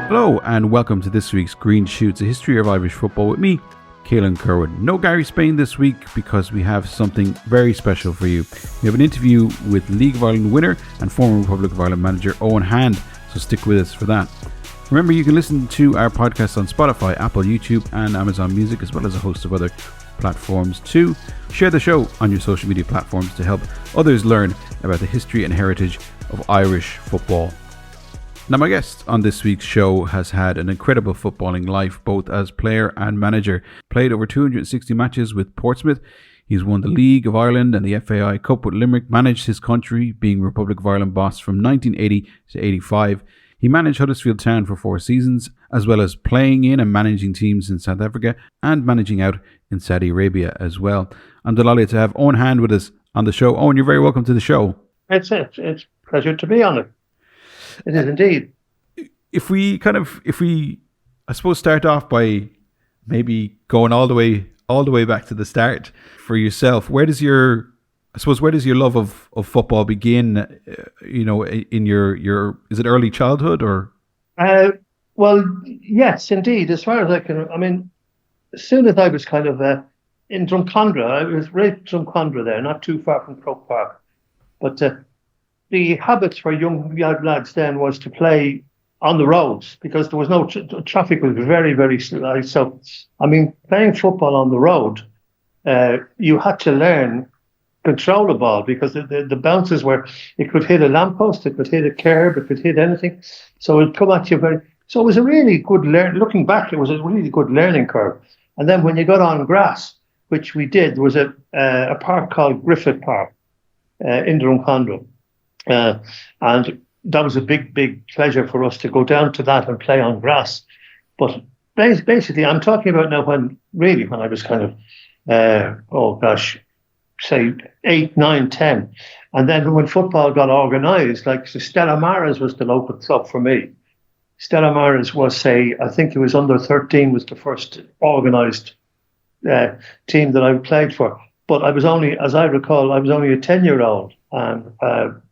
Hello and welcome to this week's Green Shoots, a history of Irish football with me, Kehlan Kerwin. No Gary Spain this week because we have something very special for you. We have an interview with League of Ireland winner and former Republic of Ireland manager Eoin Hand, so stick with us for that. Remember, you can listen to our podcast on Spotify, Apple, YouTube and Amazon Music, as well as a host of other platforms too. Share the show on your social media platforms to help others learn about the history and heritage of Irish football. Now, my guest on this week's show has had an incredible footballing life, both as player and manager. Played over 260 matches with Portsmouth. He's won the League of Ireland and the FAI Cup with Limerick, managed his country, being Republic of Ireland boss from 1980 to 85. He managed Huddersfield Town for 4 seasons, as well as playing in and managing teams in South Africa and managing out in Saudi Arabia as well. I'm delighted to have Eoin Hand with us on the show. Eoin, you're very welcome to the show. It's a pleasure to be on it. It is indeed. If we, I suppose, start off by maybe going all the way back to the start for yourself. Where does your love of football begin? In your is it early childhood or? Well, yes, indeed. As far as I can, as soon as I was kind of in Drumcondra, I was raised in Drumcondra there, not too far from Croke Park, but. The habits for young lads then was to play on the roads because there was no traffic was very, very slow. So, playing football on the road, you had to learn control the ball because the bounces were, it could hit a lamppost, it could hit a curb, it could hit anything. So it'd come at you so it was a really good looking back, it was a really good learning curve. And then when you got on grass, which we did, there was a park called Griffith Park in Drumcondra. And that was a big, big pleasure for us to go down to that and play on grass. But basically, I'm talking about now when I was kind of, say 8, 9, 10. And then when football got organised, like Stella Maris was the local club for me. Stella Maris was, I think it was under 13 was the first organised team that I played for. But I was only, as I recall, a 10-year-old. And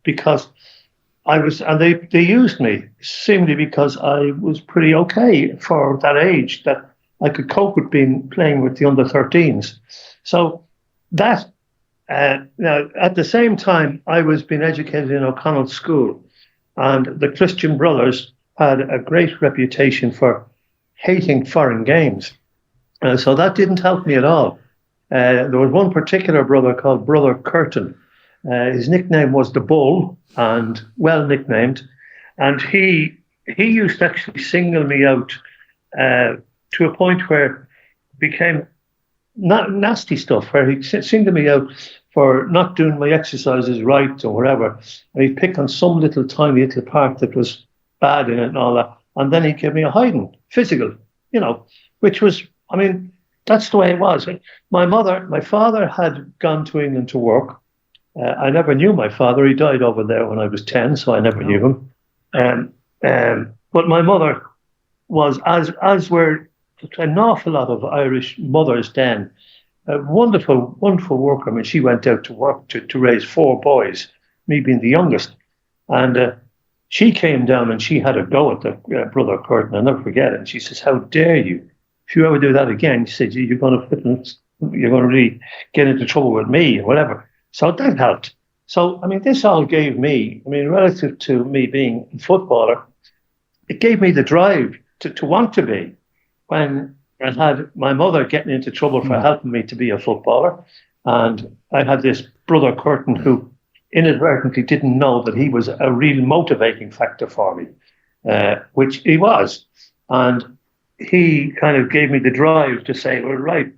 because I was, and they used me simply because I was pretty okay for that age that I could cope with playing with the under 13s. So that, now at the same time, I was being educated in O'Connell School, and the Christian Brothers had a great reputation for hating foreign games. So that didn't help me at all. There was one particular brother called Brother Curtin. His nickname was the Bull, and well nicknamed. And he used to actually single me out to a point where it became nasty stuff, where he'd single me out for not doing my exercises right or whatever. And he'd pick on some tiny little part that was bad in it and all that. And then he'd give me a hiding, physical, which was, that's the way it was. My father had gone to England to work. I never knew my father. He died over there when I was 10, so I never knew him. But my mother was, as were an awful lot of Irish mothers then, a wonderful, wonderful worker. She went out to work to raise 4 boys, me being the youngest. And she came down and she had a go at the Brother Curtin. I'll never forget it. And she says, "How dare you? If you ever do that again," she said, you're going to really get into trouble with me or whatever. So that helped. So, this all gave me, relative to me being a footballer, it gave me the drive to want to be. When I had my mother getting into trouble for helping me to be a footballer, and I had this Brother Curtin who inadvertently didn't know that he was a real motivating factor for me, which he was. And he kind of gave me the drive to say, well, right,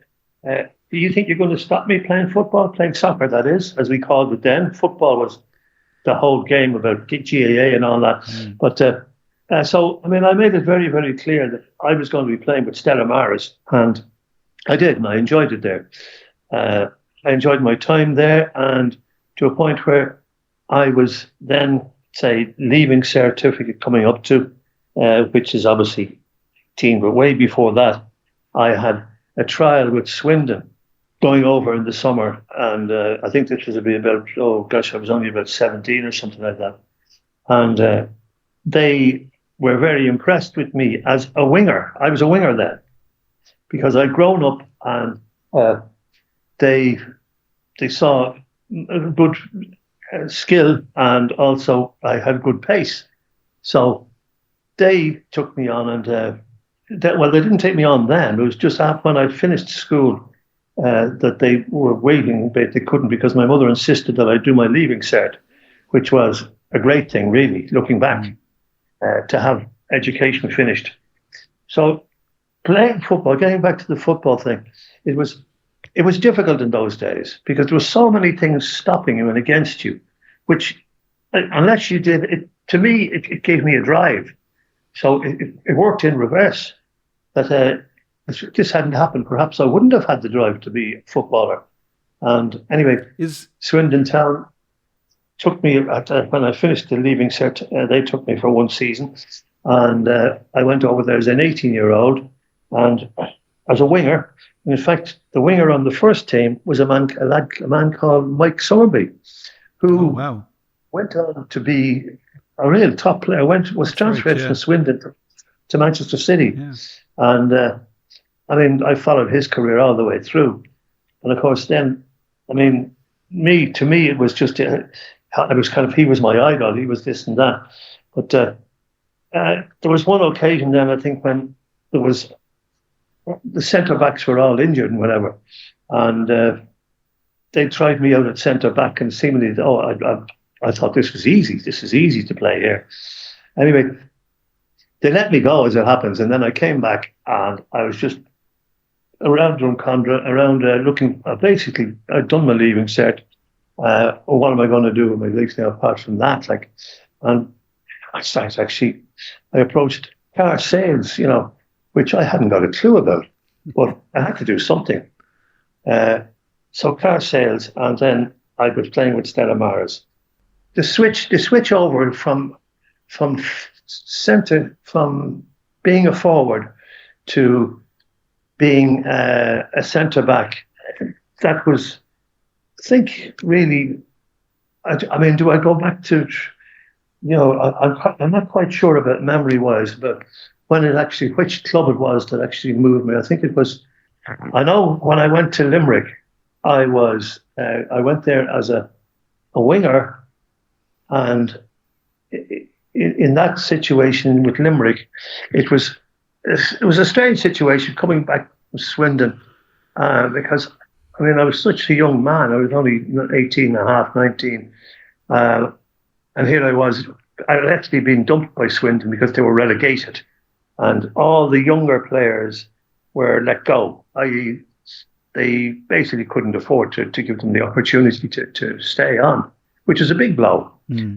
do you think you're going to stop me playing football, playing soccer, that is, as we called it then? Football was the whole game about GAA and all that. But so, I made it very, very clear that I was going to be playing with Stella Maris, and I did, and I enjoyed it there. I enjoyed my time there, and to a point where I was then, leaving certificate coming up to, which is obviously 18, but way before that, I had a trial with Swindon going over in the summer, and I think this was about, I was only about 17 or something like that. And they were very impressed with me as a winger. I was a winger then because I'd grown up, and they saw a good skill, and also I had good pace. So they took me on, and they didn't take me on then. It was just after when I finished school that they were waiting, but they couldn't because my mother insisted that I do my leaving cert, which was a great thing, really, looking back, to have education finished. So playing football, getting back to the football thing, it was difficult in those days because there were so many things stopping you and against you, which unless you did it, to me, it gave me a drive. So it worked in reverse. That if this hadn't happened, perhaps I wouldn't have had the drive to be a footballer. And anyway, Swindon Town took me when I finished the leaving cert. They took me for one season, and I went over there as an 18-year-old, and as a winger. And in fact, the winger on the first team was a man called Mike Sowerby, who went on to be a real top player. Was transferred from Swindon to Manchester City, and I followed his career all the way through. And of course, then, to me, it was just he was my idol. He was this and that. But there was one occasion then, I think, when there was the centre backs were all injured and whatever, and they tried me out at centre back, and seemingly, I thought this was easy. This is easy to play here. Anyway, they let me go, as it happens, and then I came back, and I was just around Drumcondra, looking. Basically, I'd done my leaving cert. What am I going to do with my legs now apart from that? And I approached car sales, which I hadn't got a clue about, but I had to do something. So car sales, and then I was playing with Stella Maris. The switch over from centre, from being a forward to being a centre back, that was, I think, really. Do I go back to? I'm not quite sure about memory-wise, but which club it was that actually moved me. I think it was. I know when I went to Limerick, I went there as a winger. And in that situation with Limerick, it was a strange situation coming back from Swindon, because I was such a young man. I was only 18 and a half, 19, and here I was. I had actually been dumped by Swindon because they were relegated, and all the younger players were let go. I.e., they basically couldn't afford to give them the opportunity to stay on, which is a big blow.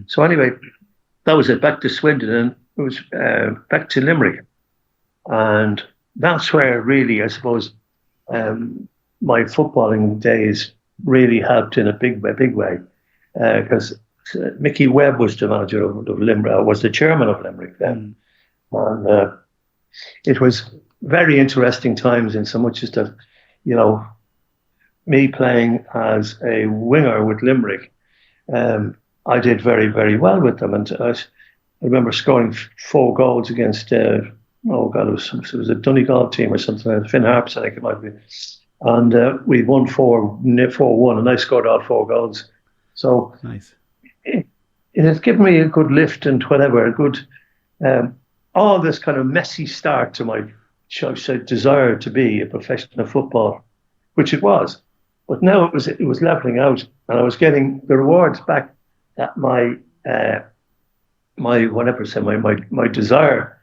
So anyway, that was it. Back to Swindon, and it was back to Limerick, and that's where really, I suppose, my footballing days really helped in a big way, because Mickey Webb was the manager of Limerick, was the chairman of Limerick then, and it was very interesting times in so much as that, me playing as a winger with Limerick. I did very, very well with them, and I remember scoring 4 goals against. It was a Donegal team or something. Finn Harps, I think it might be, and we won 4-1, and I scored all 4 goals. So nice. It has given me a good lift and whatever, a good all this kind of messy start to my desire to be a professional footballer, which it was. But now it was leveling out, and I was getting the rewards back that my desire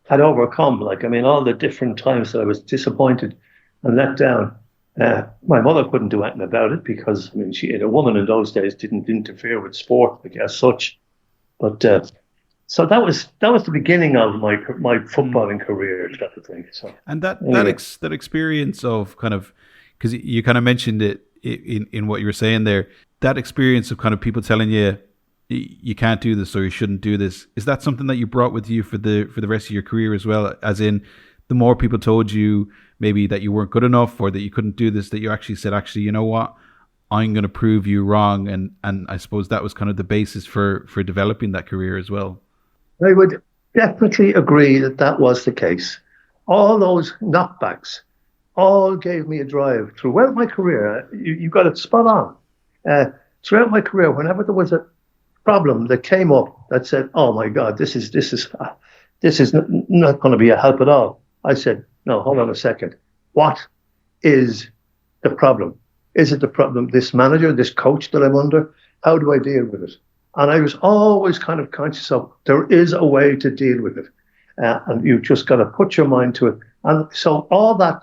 had overcome. All the different times that I was disappointed and let down. My mother couldn't do anything about it because a woman in those days didn't interfere with sport as such. But so that was the beginning of my footballing career, type of thing. So, and that experience of kind of, because you kind of mentioned it in what you were saying there, that experience of kind of people telling you you can't do this or you shouldn't do this, is that something that you brought with you for the rest of your career as well? As in, the more people told you maybe that you weren't good enough or that you couldn't do this, that you actually said, you know what, I'm going to prove you wrong, and I suppose that was kind of the basis for developing that career as well. definitely agree that that was the case. All those knockbacks all gave me a drive throughout my career. You got it spot on. Uh, Throughout my career, whenever there was a problem that came up that said, "Oh my God, this is not going to be a help at all," I said, "No, hold on a second. What is the problem? Is it the problem, this manager, this coach that I'm under? How do I deal with it?" And I was always kind of conscious of there is a way to deal with it. And you've just got to put your mind to it. And so all that,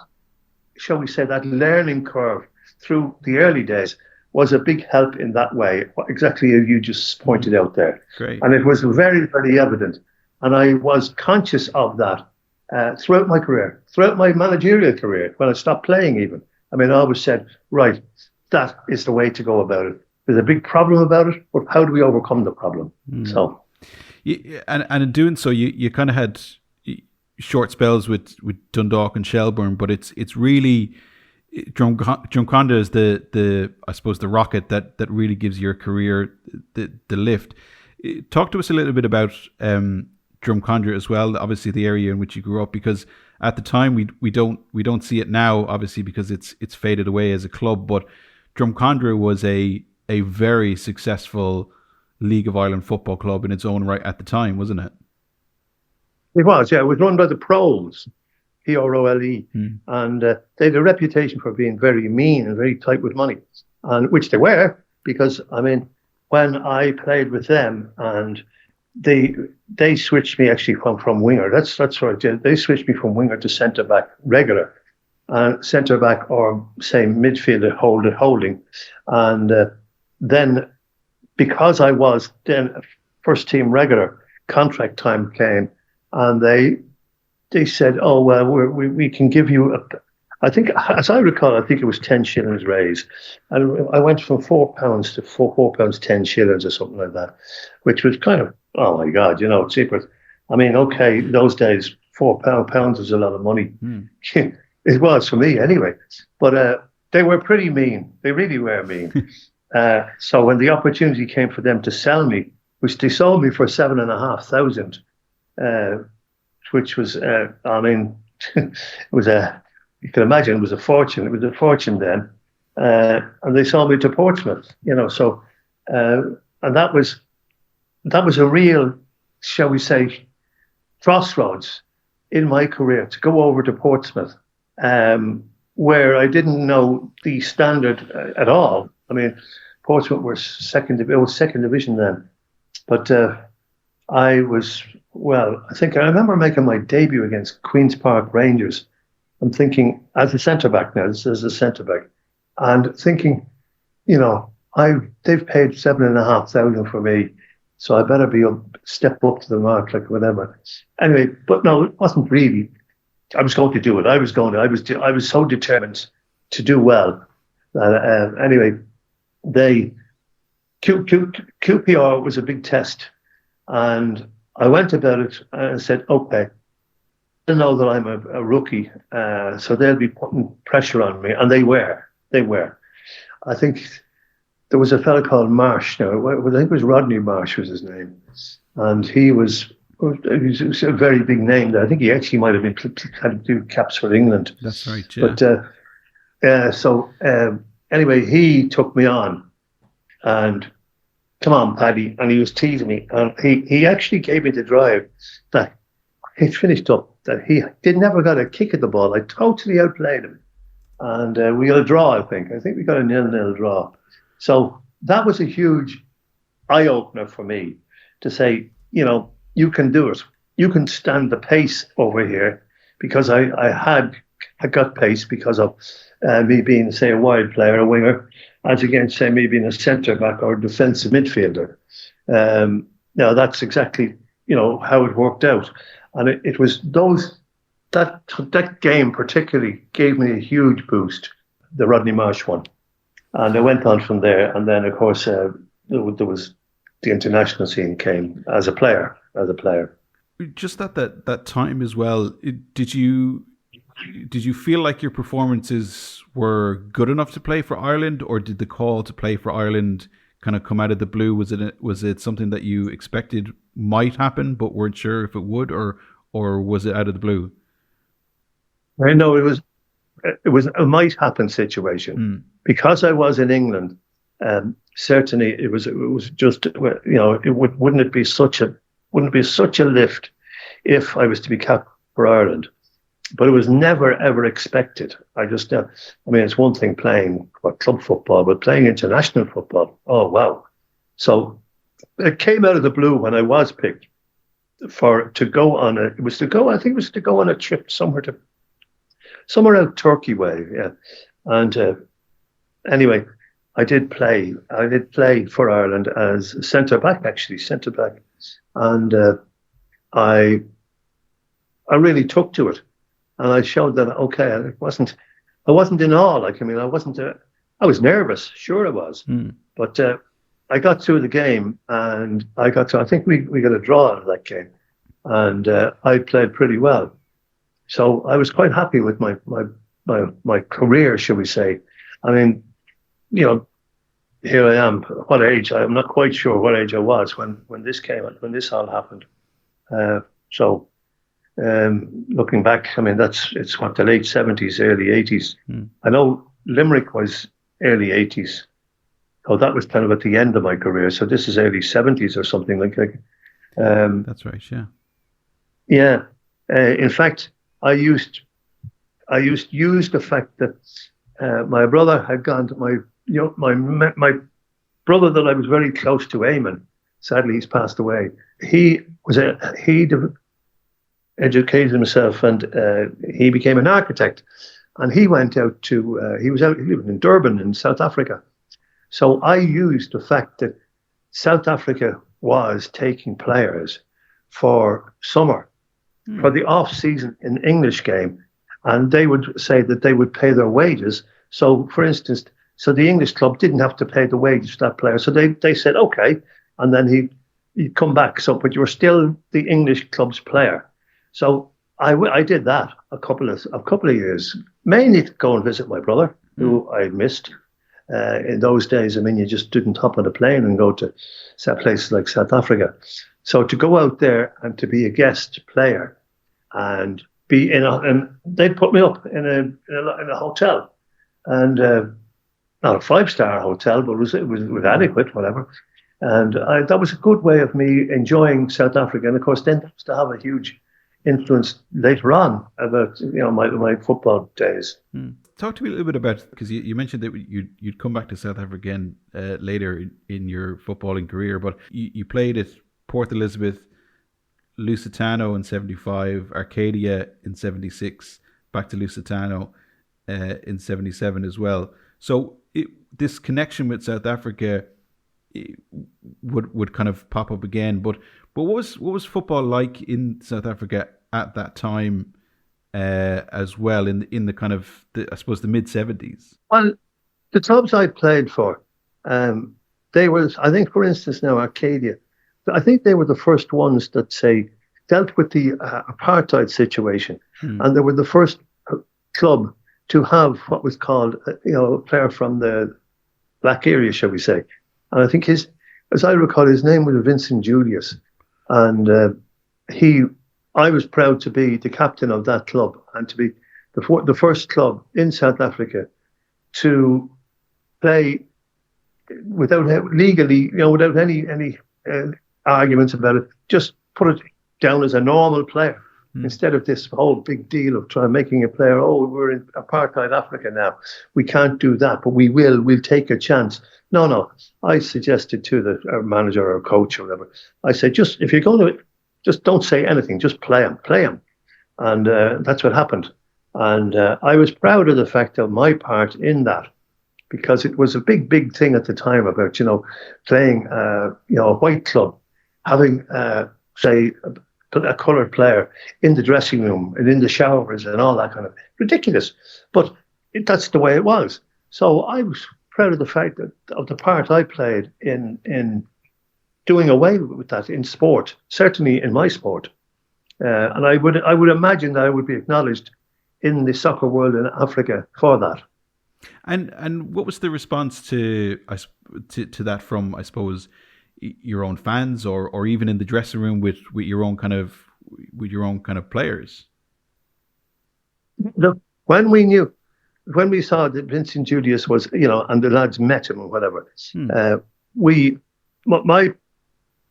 shall we say, that learning curve through the early days was a big help in that way, exactly as you just pointed out there. Great. And it was very, very evident. And I was conscious of that throughout my career, throughout my managerial career, when I stopped playing even. I mean, I always said, right, that is the way to go about it. There's a big problem about it, but how do we overcome the problem? So, and in doing so, you kind of had short spells with Dundalk and Shelbourne, but it's really Drumcondra is the I suppose the rocket that really gives your career the lift. Talk to us a little bit about Drumcondra as well. Obviously, the area in which you grew up, because at the time we don't see it now, obviously, because it's faded away as a club. But Drumcondra was a very successful League of Ireland football club in its own right at the time, wasn't it? it was, yeah. It was run by the Pros, Prole, and they had a reputation for being very mean and very tight with money, and which they were, because I mean, when I played with them, and they switched me actually from winger. That's what I did. They switched me from winger to centre back regular, and centre back, or say midfielder holding, and then because I was then first team regular, contract time came, and they said, "Oh well, we can give you a." I think, as I recall, I think it was 10 shillings raise, and I went from £4 to £4 £10 or something like that, which was kind of, oh my God, cheaper. I mean, okay, those days £4 was a lot of money. It was for me anyway, but they were pretty mean. They really were mean. So when the opportunity came for them to sell me, which they sold me for 7,500, which was, I mean, it was you can imagine it was a fortune. It was a fortune then, and they sold me to Portsmouth. So and that was a real, shall we say, crossroads in my career, to go over to Portsmouth, where I didn't know the standard at all. I mean, Portsmouth were second division then, but I think I remember making my debut against Queen's Park Rangers. I'm thinking, as a centre back now, this is a centre back, and thinking, they've paid 7,500 for me, so I better step up to the mark, like whatever. Anyway, but no, it wasn't really. I was going to do it. I was so determined to do well. Anyway, QPR was a big test, and I went about it and said, okay, they know that I'm a rookie, so they'll be putting pressure on me, and they were. I think there was a fellow called Marsh. Now, I think it was Rodney Marsh was his name, and he was a very big name there. I think he actually might have had to do caps for England. That's right, yeah. But anyway, he took me on, and come on, Paddy, and he was teasing me, and he actually gave me the drive that he finished up, that he never got a kick at the ball. I totally outplayed him, and we got a draw. I think we got a 0-0 draw. So that was a huge eye opener for me, to say, you can do it. You can stand the pace over here, because I got pace because of me being, say, a wide player, a winger, as against, say, me being a centre back or defensive midfielder. Now that's exactly how it worked out. And it was that game particularly gave me a huge boost, the Rodney Marsh one. And I went on from there. And then, of course, there was the international scene came as a player. Just at that time as well, did you feel like your performances were good enough to play for Ireland, or did the call to play for Ireland kind of come out of the blue? Was it something that you expected might happen but weren't sure if it would, or was it out of the blue? I know it was a might happen situation because I was in England. Certainly, it was just wouldn't it be such a lift if I was to be captain for Ireland, but it was never ever expected. I mean, it's one thing playing club football, but playing international football, oh wow! So it came out of the blue when I was picked to go on a trip somewhere out Turkey way, yeah. And anyway, I did play for Ireland as centre back, and I really took to it, and I showed that okay, I wasn't in awe. Like, I mean, I was nervous, sure I was, but I got through the game, and I think we got a draw out of that game, and I played pretty well. So I was quite happy with my career, shall we say. I mean, here I am. What age? I'm not quite sure what age I was when this all happened. So looking back, I mean, it's the late 70s, early 80s. I know Limerick was early 80s. So that was kind of at the end of my career. So this is early 70s or something like that. That's right, yeah. Yeah. In fact, I used to use the fact that my brother had gone to my brother that I was very close to, Eamon. Sadly, he's passed away. He educated himself, and he became an architect. And he went out to he lived in Durban in South Africa. So I used the fact that South Africa was taking players for summer, for the off season in English game, and they would say that they would pay their wages. So, for instance, the English club didn't have to pay the wages for that player. So they said okay, and then he'd come back. So, but you were still the English club's player. So I did that a couple of years, mainly to go and visit my brother, who I missed. In those days, I mean, you just didn't hop on a plane and go to places like South Africa. So to go out there and to be a guest player and be and they'd put me up in a hotel, and not a 5-star hotel, but it was adequate, whatever. And that was a good way of me enjoying South Africa. And of course, then that was to have a huge influence later on about my football days. Talk to me a little bit about, because you mentioned that you'd come back to South Africa again later in your footballing career, but you played at Port Elizabeth, Lusitano in 75, Arcadia in 76, back to Lusitano in 77 as well. So this connection with South Africa would kind of pop up again. But what was football like in South Africa at that time? As well in the kind of I suppose the mid 70s. Well, the clubs I played for, they were, I think, for instance, now Arcadia, I think they were the first ones that dealt with the apartheid situation, and they were the first club to have what was called a player from the black area, shall we say. And I think as I recall, his name was Vincent Julius, and I was proud to be the captain of that club and to be the first club in South Africa to play without any arguments about it. Just put it down as a normal player instead of this whole big deal of making a player. Oh, we're in apartheid Africa now. We can't do that, but we will. We'll take a chance. No. I suggested to our manager or coach or whatever. I said, if you're going to. Just don't say anything. Just play him. And that's what happened. And I was proud of the fact of my part in that, because it was a big, big thing at the time about, playing, a white club, having, a coloured player in the dressing room and in the showers and all that kind of ridiculous. But that's the way it was. So I was proud of the fact of the part I played in doing away with that in sport, certainly in my sport, and I would imagine that I would be acknowledged in the soccer world in Africa for that. And what was the response to that from, I suppose, your own fans, or even in the dressing room with your own kind of players? Look, when we saw that Vincent Julius was, and the lads met him or whatever, Hmm. we, my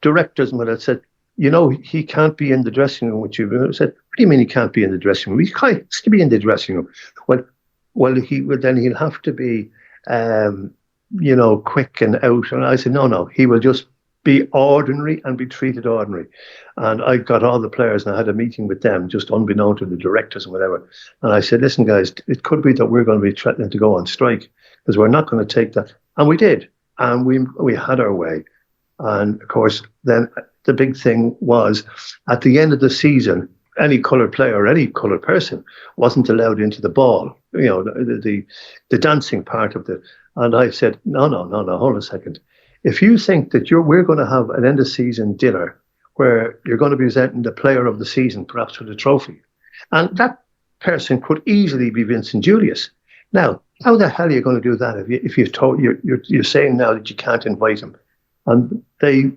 directors and what I said, he can't be in the dressing room with you. I said, what do you mean he can't be in the dressing room? He has to be in the dressing room. Well, he'll have to be, quick and out. And I said, no, he will just be ordinary and be treated ordinary. And I got all the players and I had a meeting with them, just unbeknown to the directors and whatever. And I said, listen, guys, it could be that we're going to be threatening to go on strike because we're not going to take that. And we did. And we had our way. And of course, then the big thing was at the end of the season, any coloured player or any coloured person wasn't allowed into the ball, the dancing part of it. And I said, no, hold a second. If you think that we're going to have an end of season dinner where you're going to be presenting the player of the season, perhaps with a trophy, and that person could easily be Vincent Julius. Now, how the hell are you going to do that if you've told you're saying now that you can't invite him? And they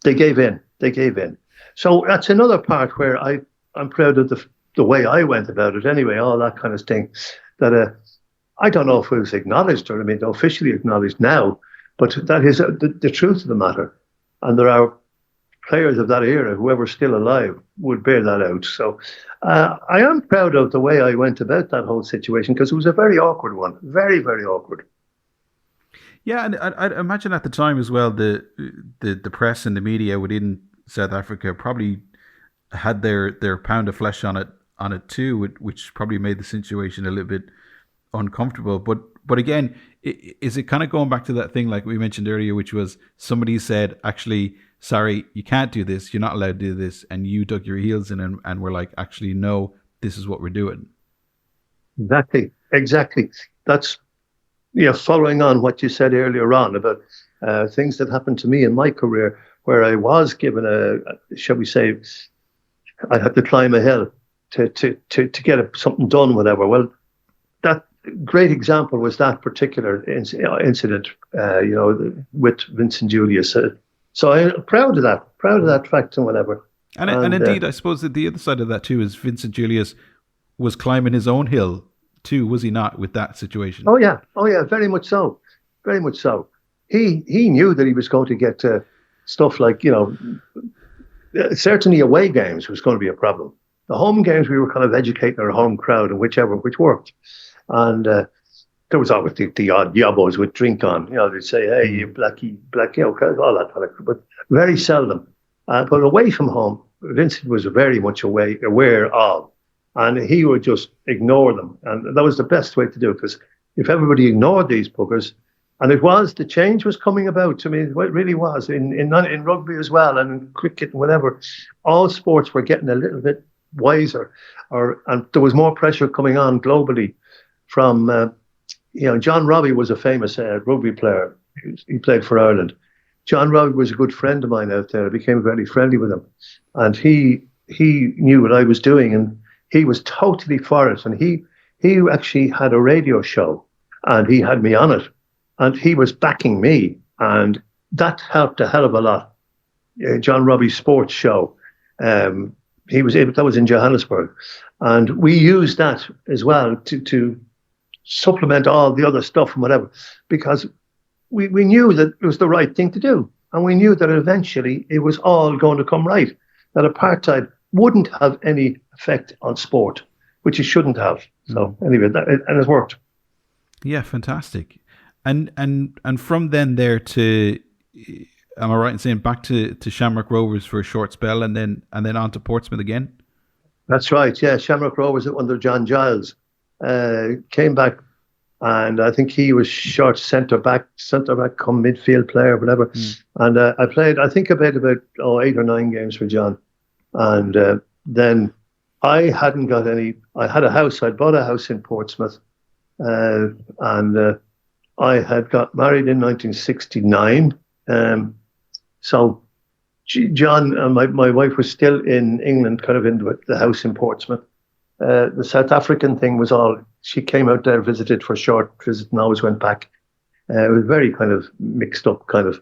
gave in. They gave in. So that's another part where I'm proud of the way I went about it. Anyway, all that kind of thing. That I don't know if it was acknowledged or officially acknowledged now, but that is the truth of the matter. And there are players of that era, whoever's still alive, would bear that out. So I am proud of the way I went about that whole situation because it was a very awkward one, very, very awkward. Yeah, and I'd imagine at the time as well, the press and the media within South Africa probably had their pound of flesh on it too, which probably made the situation a little bit uncomfortable. But again, is it kind of going back to that thing like we mentioned earlier, which was somebody said, actually, sorry, you can't do this, you're not allowed to do this, and you dug your heels in and were like, actually, no, this is what we're doing. Exactly. That's following on what you said earlier on about things that happened to me in my career, where I was given shall we say, I had to climb a hill to get something done, whatever. Well, that great example was that particular incident, with Vincent Julius. So I'm proud of that fact and whatever. And indeed, I suppose that the other side of that too is Vincent Julius was climbing his own hill too, was he not, with that situation? Oh yeah, very much so, very much so. He knew that he was going to get stuff like certainly away games was going to be a problem. The home games we were kind of educating our home crowd and which worked, and there was always the odd yobbos with drink on. They'd say, "Hey, you blackie, all that kind of, but very seldom. But away from home, Vincent was very much aware of. And he would just ignore them. And that was the best way to do it, because if everybody ignored these buggers, and the change was coming about to me, it really was, in rugby as well, and in cricket and whatever, all sports were getting a little bit wiser, and there was more pressure coming on globally from, John Robbie was a famous rugby player. He played for Ireland. John Robbie was a good friend of mine out there. I became very friendly with him. And he knew what I was doing, and he was totally for it, and he actually had a radio show, and he had me on it, and he was backing me, and that helped a hell of a lot. John Robbie's sports show, that was in Johannesburg, and we used that as well to supplement all the other stuff and whatever, because we knew that it was the right thing to do, and we knew that eventually it was all going to come right, that apartheid wouldn't have any effect on sport, which it shouldn't have. So anyway, and it worked. Yeah, fantastic. And from then there to, am I right in saying back to Shamrock Rovers for a short spell, and then on to Portsmouth again? That's right. Yeah, Shamrock Rovers under John Giles came back, and I think he was short centre back, come midfield player, whatever. And I played, I think, about 8 or 9 games for John. And then I hadn't got any. I had a house. I'd bought a house in Portsmouth, and I had got married in 1969. So John and my wife was still in England, kind of in the house in Portsmouth, The South African thing was all, she came out there, visited for a short visit and always went back. It was very kind of mixed up kind of,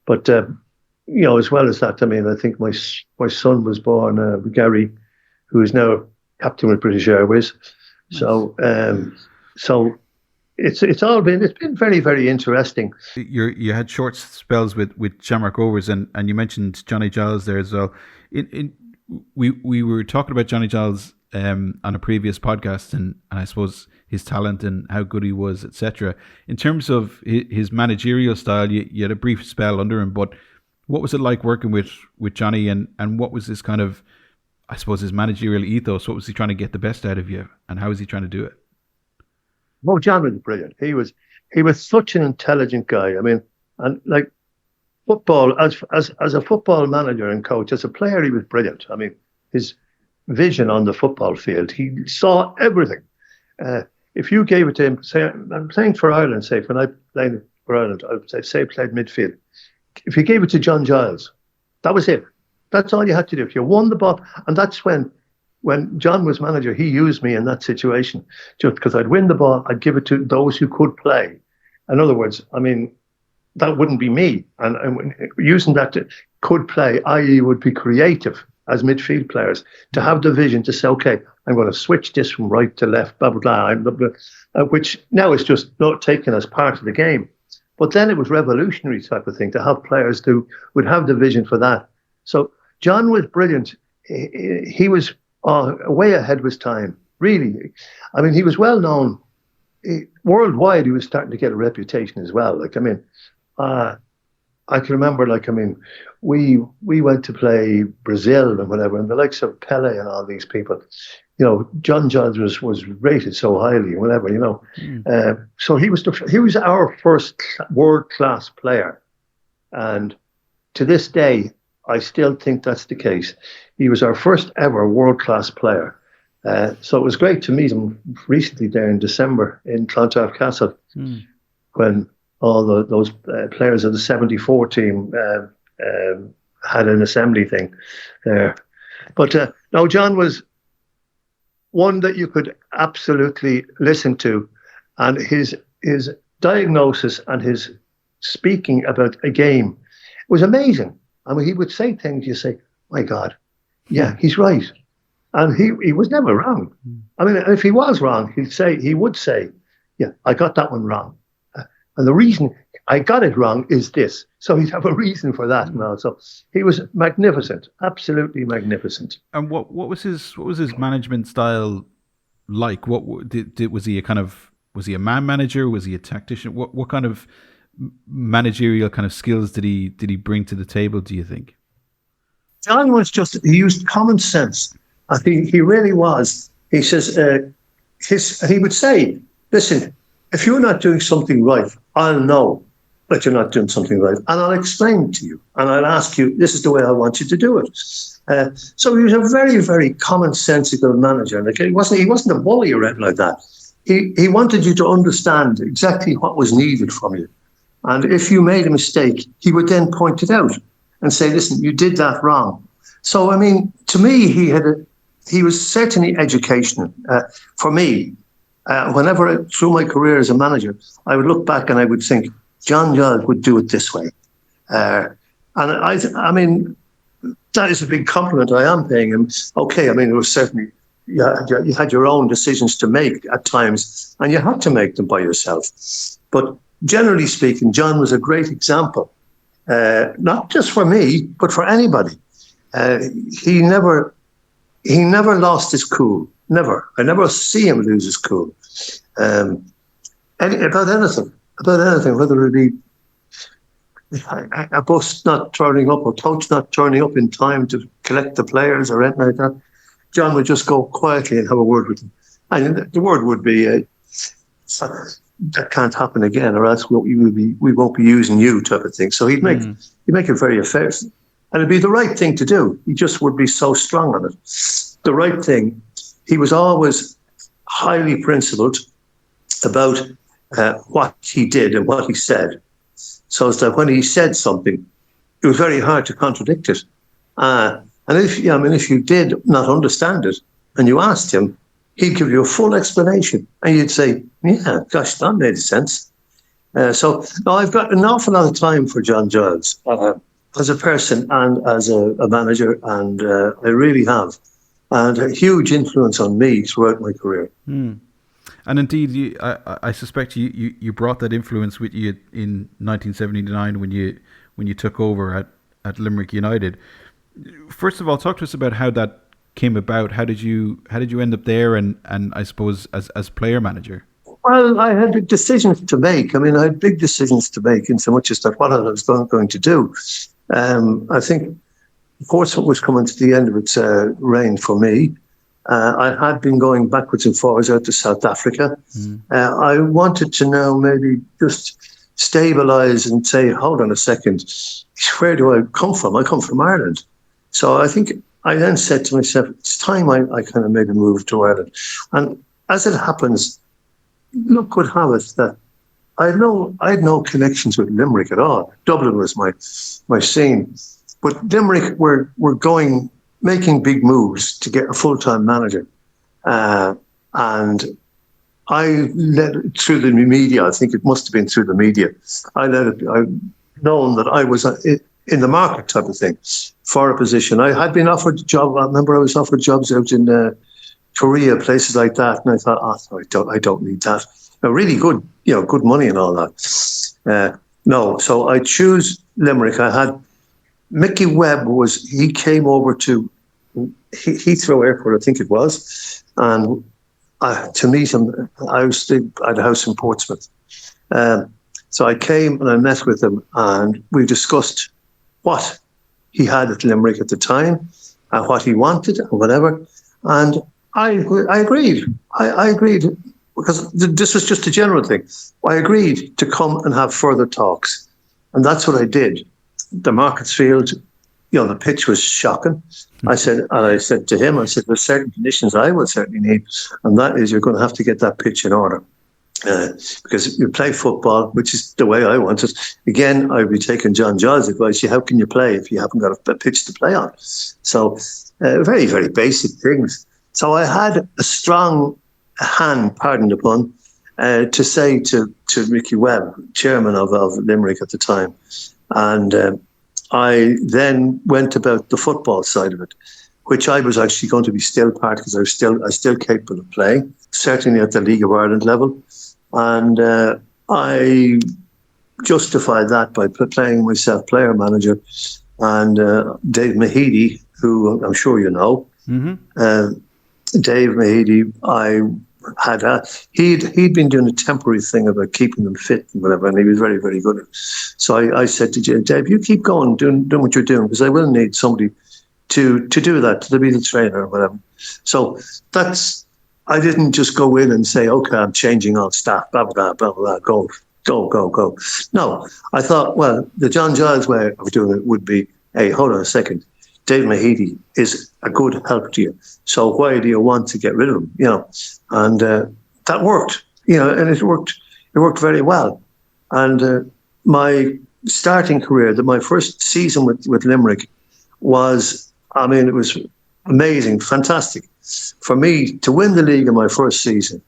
but as well as that, I mean, I think my son was born, Gary, who is now captain with British Airways. Nice. So it's been very, very interesting. You had short spells with Shamrock Rovers, and you mentioned Johnny Giles there as well. We were talking about Johnny Giles on a previous podcast, and I suppose his talent and how good he was, etc. In terms of his managerial style, you had a brief spell under him, but what was it like working with Johnny, and what was his kind of, I suppose, his managerial ethos? What was he trying to get the best out of you, and how was he trying to do it? Well, John was brilliant. He was such an intelligent guy. I mean, and like football, as a football manager and coach, as a player, he was brilliant. I mean, his vision on the football field, he saw everything. If you gave it to him, say, I'm playing for Ireland, say, when I played for Ireland, I would say played midfield. If you gave it to John Giles, that was it. That's all you had to do. If you won the ball, and that's when John was manager, he used me in that situation. Just because I'd win the ball, I'd give it to those who could play. In other words, I mean, that wouldn't be me. And using that to could play, i.e. would be creative as midfield players, to have the vision to say, okay, I'm going to switch this from right to left, blah, blah, blah, which now is just not taken as part of the game. But then it was revolutionary type of thing to have players who would have the vision for that. So John was brilliant. He was way ahead of his time, really. I mean, he was well known. Worldwide, he was starting to get a reputation as well. Like, I mean, I can remember, like, I mean, we went to play Brazil and whatever, and the likes of Pele and all these people, John Giles was rated so highly and whatever, so he was our first world-class player. And to this day, I still think that's the case. He was our first ever world-class player. So it was great to meet him recently there in December in Clontarf Castle, when all those players of the 74 team had an assembly thing there. But no, John was one that you could absolutely listen to, and his diagnosis and his speaking about a game was amazing. I mean, he would say things, you say, my God, yeah, he's right. And he was never wrong. I mean, if he was wrong, he would say, yeah, I got that one wrong. And the reason I got it wrong is this. So he'd have a reason for that now. So he was magnificent, absolutely magnificent. And what was his management style like? Was he a man manager? Was he a tactician? What kind of managerial kind of skills did he bring to the table, do you think? John was he used common sense. I think he really was. He says, he would say, listen, if you're not doing something right, I'll know that you're not doing something right, and I'll explain to you, and I'll ask you, this is the way I want you to do it. So he was a very, very commonsensical manager. Like, he wasn't a bully or anything like that. He wanted you to understand exactly what was needed from you. And if you made a mistake, he would then point it out and say, listen, you did that wrong. So, I mean, to me, he was certainly educational. For me, whenever through my career as a manager, I would look back and I would think, John Giles would do it this way. And I mean, that is a big compliment I am paying him. Okay, I mean, it was certainly, you had your own decisions to make at times, and you had to make them by yourself. But generally speaking, John was a great example, not just for me, but for anybody. He never lost his cool. Never. I never see him lose his cool. About anything, whether it be a bus not turning up or coach not turning up in time to collect the players or anything like that, John would just go quietly and have a word with them. And the word would be, that can't happen again, or else we won't be using you, type of thing. So he'd make it very effective. And it'd be the right thing to do. He just would be so strong on it. The right thing. He was always highly principled about what he did and what he said. So as that when he said something, it was very hard to contradict it. And if you did not understand it and you asked him, he'd give you a full explanation, and you'd say, "Yeah, gosh, that made sense." So no, I've got an awful lot of time for John Giles as a person and as a manager, and I really have, and a huge influence on me throughout my career. And indeed, I suspect you brought that influence with you in 1979 when you took over at Limerick United. First of all, talk to us about how that came about. How did you end up there, and I suppose as player manager? Well, I had big decisions to make. I mean, I had big decisions to make in so much as that what I was going to do. I think Portsmouth was coming to the end of its reign for me. I had been going backwards and forwards out to South Africa. I wanted to now maybe just stabilise and say, hold on a second, where do I come from? I come from Ireland. So I think I then said to myself, it's time I kind of made a move to Ireland. And as it happens, look what happens that I had no connections with Limerick at all. Dublin was my scene. But Limerick were making big moves to get a full-time manager. And I let it through the media. I think it must have been through the media. I known that I was in the market type of thing for a position. I had been offered a job. I remember I was offered jobs out in Korea, places like that. And I thought, I don't need that. Now, really good, good money and all that. No, so I choose Limerick. I had Mickey Webb he came over to Heathrow Airport, I think it was, and to meet him, I had a house in Portsmouth. So I came and I met with him, and we discussed what he had at Limerick at the time, and what he wanted, and whatever. And I agreed. I agreed because this was just a general thing. I agreed to come and have further talks, and that's what I did. The Marketsfield, the pitch was shocking. I said to him, there's certain conditions I will certainly need, and that is you're going to have to get that pitch in order. Because you play football, which is the way I want it. Again, I'd be taking John Giles' advice. How can you play if you haven't got a pitch to play on? So very, very basic things. So I had a strong hand, pardon the pun, to say to Mickey Webb, chairman of Limerick at the time. And I then went about the football side of it, which I was actually going to be still part because I was still capable of playing, certainly at the League of Ireland level. And I justified that by playing myself player manager. And Dave Mahedy, who I'm sure you know, Dave Mahedy, he'd been doing a temporary thing about keeping them fit and whatever, and he was very, very good at it. So I said to Dave, you keep going, doing what you're doing, because I will need somebody to do that, to be the trainer or whatever. So I didn't just go in and say, okay, I'm changing all staff, blah, blah, blah, blah, go. No, I thought, well, the John Giles way of doing it would be, hey, hold on a second. Dave Mahedy is a good help to you. So why do you want to get rid of him? And that worked, and it worked very well. And my starting career, my first season with Limerick was, it was amazing, fantastic. For me to win the league in my first season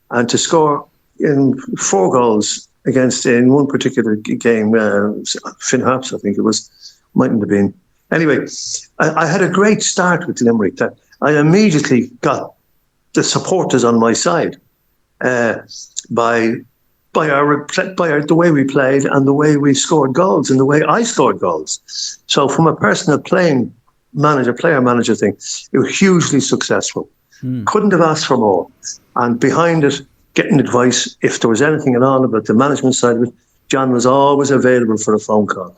and to score in 4 goals in one particular game, Finn Harps, I think it was, mightn't have been. Anyway, I had a great start with Limerick. That I immediately got the supporters on my side by the way we played and the way we scored goals and the way I scored goals. So from a personal player manager thing, it was hugely successful. Couldn't have asked for more. And behind it, getting advice, if there was anything at all about the management side of it, John was always available for a phone call.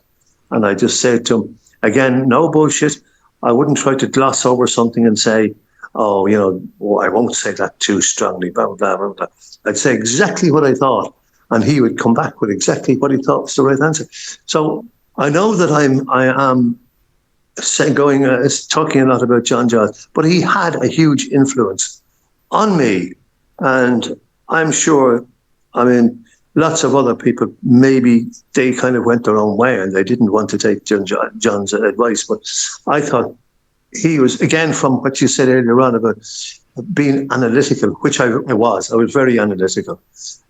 And I just said to him, again, no bullshit. I wouldn't try to gloss over something and say, I won't say that too strongly, blah, blah, blah, blah. I'd say exactly what I thought, and he would come back with exactly what he thought was the right answer. So I know that I am talking a lot about John Giles, but he had a huge influence on me, and I'm sure, lots of other people, maybe they kind of went their own way and they didn't want to take John's advice. But I thought he was, again, from what you said earlier on about being analytical, which I was very analytical.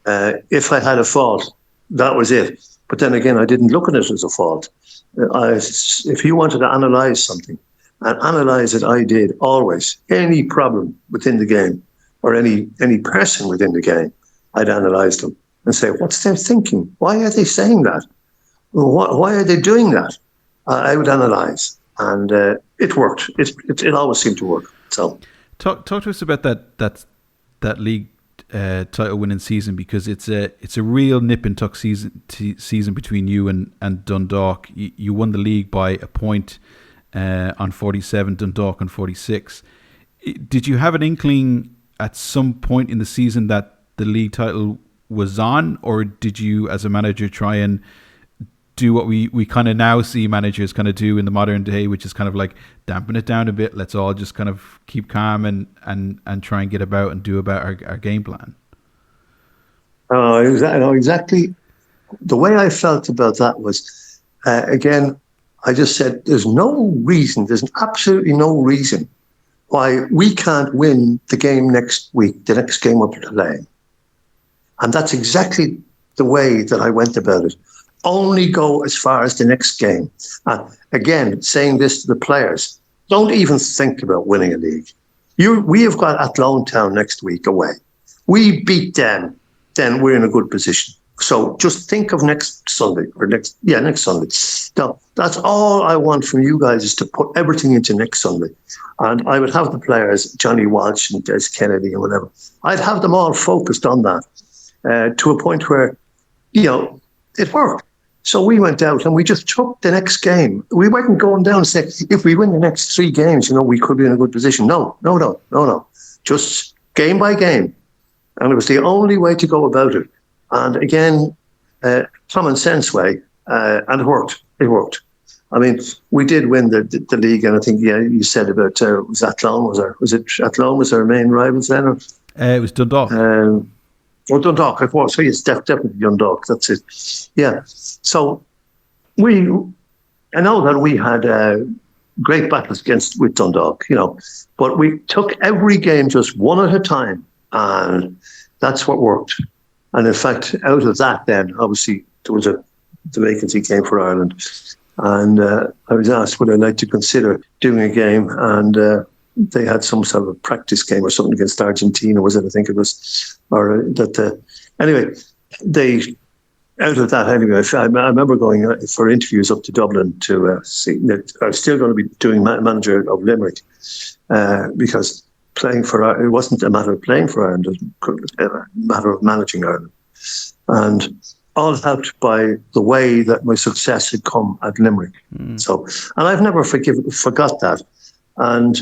If I had a fault, that was it. But then again, I didn't look at it as a fault. If you wanted to analyse something, and analyse it, I did always. Any problem within the game or any person within the game, I'd analyse them and say, what's their thinking? Why are they saying that? Why are they doing that? I would analyse, and it worked. It always seemed to work. So, talk to us about that league title winning season, because it's a real nip and tuck season between you and Dundalk. You won the league by a point on 47, Dundalk on 46. Did you have an inkling at some point in the season that the league title was on, or did you as a manager try and do what we kind of now see managers kind of do in the modern day, which is kind of like dampen it down a bit, let's all just kind of keep calm and try and get about and do about our game plan? Exactly. The way I felt about that was, again, I just said there's absolutely no reason why we can't win the game next week, the next game we're playing. And that's exactly the way that I went about it. Only go as far as the next game. Again, saying this to the players, don't even think about winning a league. We have got Athlone Town next week away. We beat them, then we're in a good position. So just think of next Sunday. Next Sunday. No, that's all I want from you guys, is to put everything into next Sunday. And I would have the players, Johnny Walsh and Des Kennedy and whatever, I'd have them all focused on that to a point where, it worked. So we went out and we just took the next game. We weren't going down and saying, if we win the next 3 games, we could be in a good position. No. Just game by game. And it was the only way to go about it. And again, common sense way, and it worked. It worked. I mean, we did win the league, and I think, you said about was Athlone Athlone was our main rivals then? Or? It was Dundalk. Dundalk, it was. So yes, definitely Dundalk. That's it. Yeah. So I know that we had great battles with Dundalk, but we took every game just one at a time, and that's what worked. And in fact, out of that, then obviously there was the vacancy came for Ireland, and I was asked would I like to consider doing a game, and they had some sort of practice game or something against Argentina, was it? I think it was, or that. Anyway, out of that, anyway, I remember going for interviews up to Dublin to see that I was still going to be doing manager of Limerick, because playing for Ireland, it wasn't a matter of playing for Ireland, it was a matter of managing Ireland. And all helped by the way that my success had come at Limerick. So, and I've never forgot that. And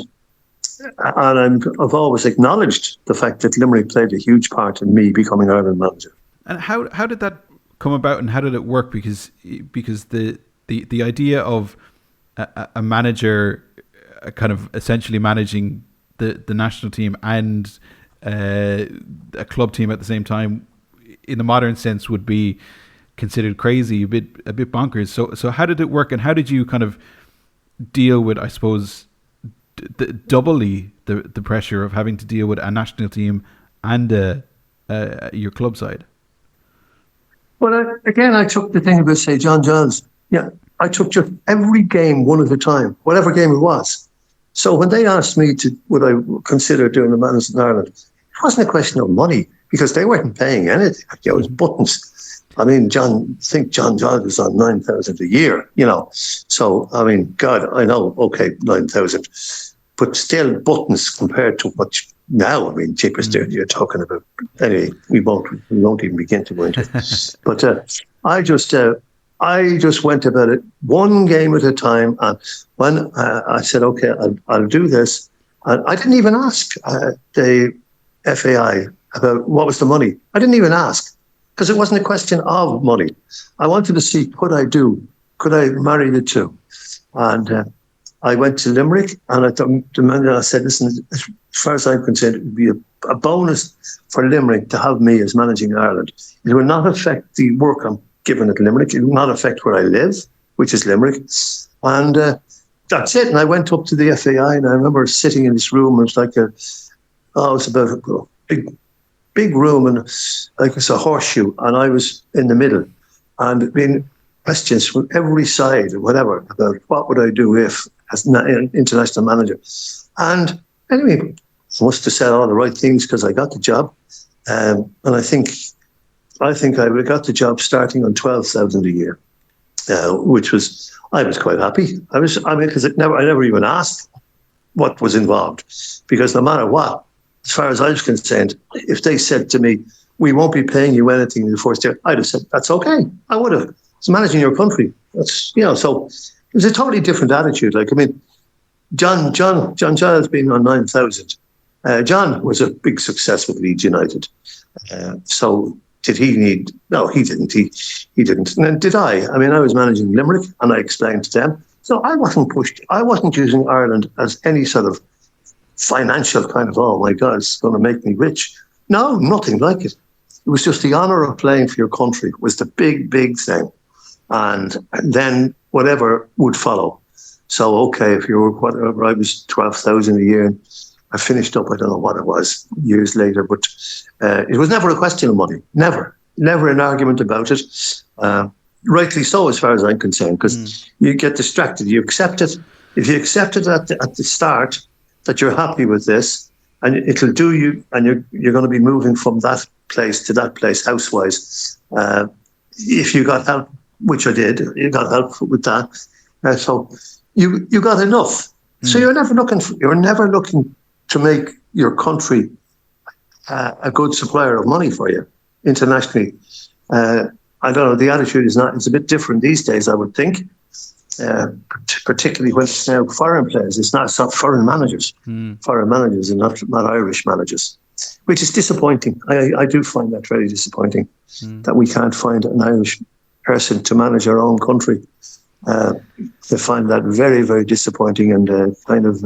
I've always acknowledged the fact that Limerick played a huge part in me becoming Ireland manager. And how did that come about, and how did it work? Because the idea of a manager kind of essentially managing the national team and a club team at the same time, in the modern sense, would be considered crazy, a bit bonkers. So how did it work, and how did you kind of deal with, I suppose, doubly the pressure of having to deal with a national team and your club side? Well, again, I took the thing about, say, John Johns. Yeah, I took just every game one at a time, whatever game it was. So when they asked me would I consider doing the Madness in Ireland, it wasn't a question of money, because they weren't paying anything. It was buttons. I mean, John John was on 9,000 a year, So, I mean, God, I know, okay, 9,000, but still buttons compared to what now, I mean, cheapest you're talking about. Anyway, we won't even begin to go into it. But I just went about it one game at a time. And when I said, okay, I'll do this, and I didn't even ask the FAI about what was the money. I didn't even ask, because it wasn't a question of money. I wanted to see, could I marry the two? And I went to Limerick, and I said, listen, as far as I'm concerned, it would be a bonus for Limerick to have me as managing Ireland. It will not affect the work I'm given at Limerick. It will not affect where I live, which is Limerick. And that's it. And I went up to the FAI, and I remember sitting in this room. It was like it was about a big room, and like it's a horseshoe, and I was in the middle, and being questions from every side or whatever about what would I do if as an international manager. And anyway, I must have said all the right things because I got the job. And I think I got the job starting on 12,000 a year, which was, I was quite happy. Because I never even asked what was involved, because no matter what, as far as I was concerned, if they said to me, "We won't be paying you anything in the first year," I'd have said, "That's okay." I would have. It's managing your country. That's, so it was a totally different attitude. Like, I mean, John Giles being on 9,000. John was a big success with Leeds United. So did he need? No, he didn't. He didn't. And then did I? I mean, I was managing Limerick, and I explained to them. So I wasn't pushed. I wasn't using Ireland as any sort of financial kind of, oh my God, it's going to make me rich. No, nothing like it. It was just the honour of playing for your country was the big thing, and then whatever would follow. So okay, if you were whatever, I was 12,000 a year. And I finished up, I don't know what it was, years later, but it was never a question of money. Never an argument about it. Rightly so, as far as I'm concerned, because you get distracted. You accept it. If you accept it at the start, that you're happy with this, and it'll do you, and you're going to be moving from that place to that place, house-wise. If you got help, which I did, you got help with that. So you got enough. So you're never looking to make your country a good supplier of money for you internationally. I don't know. The attitude is not. It's a bit different these days, I would think. Particularly when it's now foreign players. It's not foreign managers. Foreign managers and not Irish managers, which is disappointing. I do find that very disappointing that we can't find an Irish person to manage our own country. I find that very, very disappointing and kind of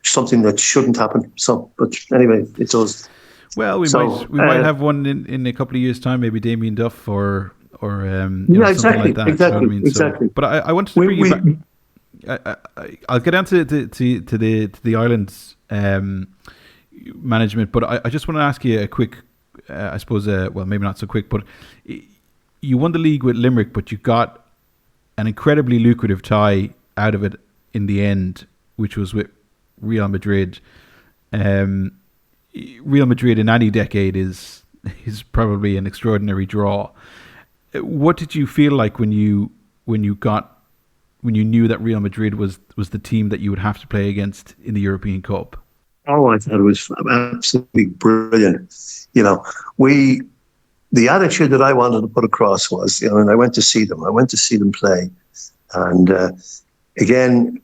something that shouldn't happen. So, but anyway, it does. Well, we might have one in a couple of years' time, maybe Damien Duff or something like that. Exactly. You know what I mean? Exactly. So, but I wanted to bring you back. I'll get down to the islands management, but I just want to ask you a quick, I suppose, well, maybe not so quick, but you won the league with Limerick, but you got an incredibly lucrative tie out of it in the end, which was with Real Madrid. Real Madrid in any decade is probably an extraordinary draw. What did you feel like when you knew that Real Madrid was the team that you would have to play against in the European Cup? Oh, I thought it was absolutely brilliant. The attitude that I wanted to put across was, and I went to see them. I went to see them play, and again,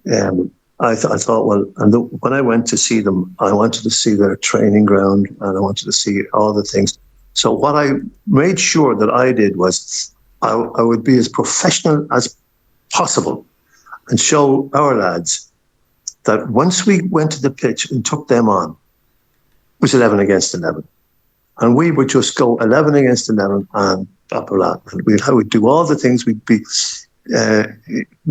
I thought, well, and when I went to see them, I wanted to see their training ground, and I wanted to see all the things. So what I made sure that I did was I would be as professional as possible and show our lads that once we went to the pitch and took them on, it was 11 against 11. And we would just go 11 against 11 and blah, blah, blah. And we'd do all the things. We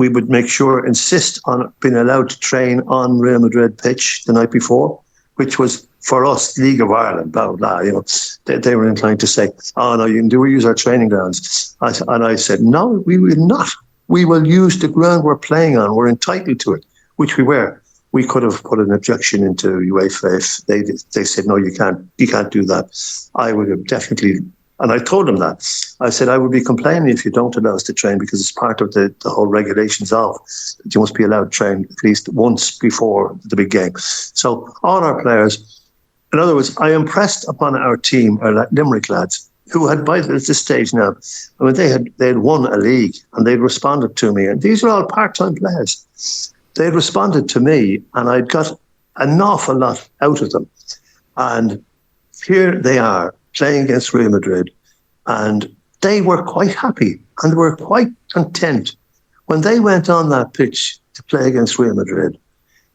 would make sure, insist on being allowed to train on Real Madrid pitch the night before, which was, for us, League of Ireland, blah, blah, blah. They were inclined to say, oh, no, we use our training grounds. And I said, no, we will not. We will use the ground we're playing on. We're entitled to it, which we were. We could have put an objection into UEFA if they said, no, you can't do that. I would have definitely, and I told them that. I said, I would be complaining if you don't allow us to train, because it's part of the whole regulations of that you must be allowed to train at least once before the big game. So all our players, in other words, I impressed upon our team, our Limerick lads, who had, by this stage now, I mean, they had won a league and they'd responded to me. And these are all part-time players. They'd responded to me and I'd got an awful lot out of them. And here they are playing against Real Madrid, and they were quite happy and were quite content when they went on that pitch to play against Real Madrid.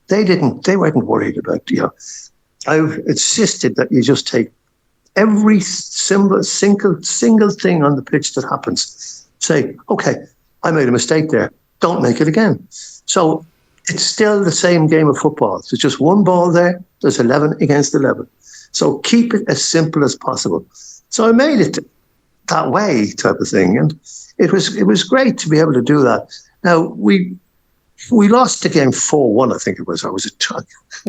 They weren't worried about, I insisted that you just take every single thing on the pitch that happens. Say, okay, I made a mistake there. Don't make it again. So it's still the same game of football. There's just one ball there. There's 11 against 11. So keep it as simple as possible. So I made it that way, type of thing, and it was great to be able to do that. Now we lost the game 4-1, I think it was. Or was it?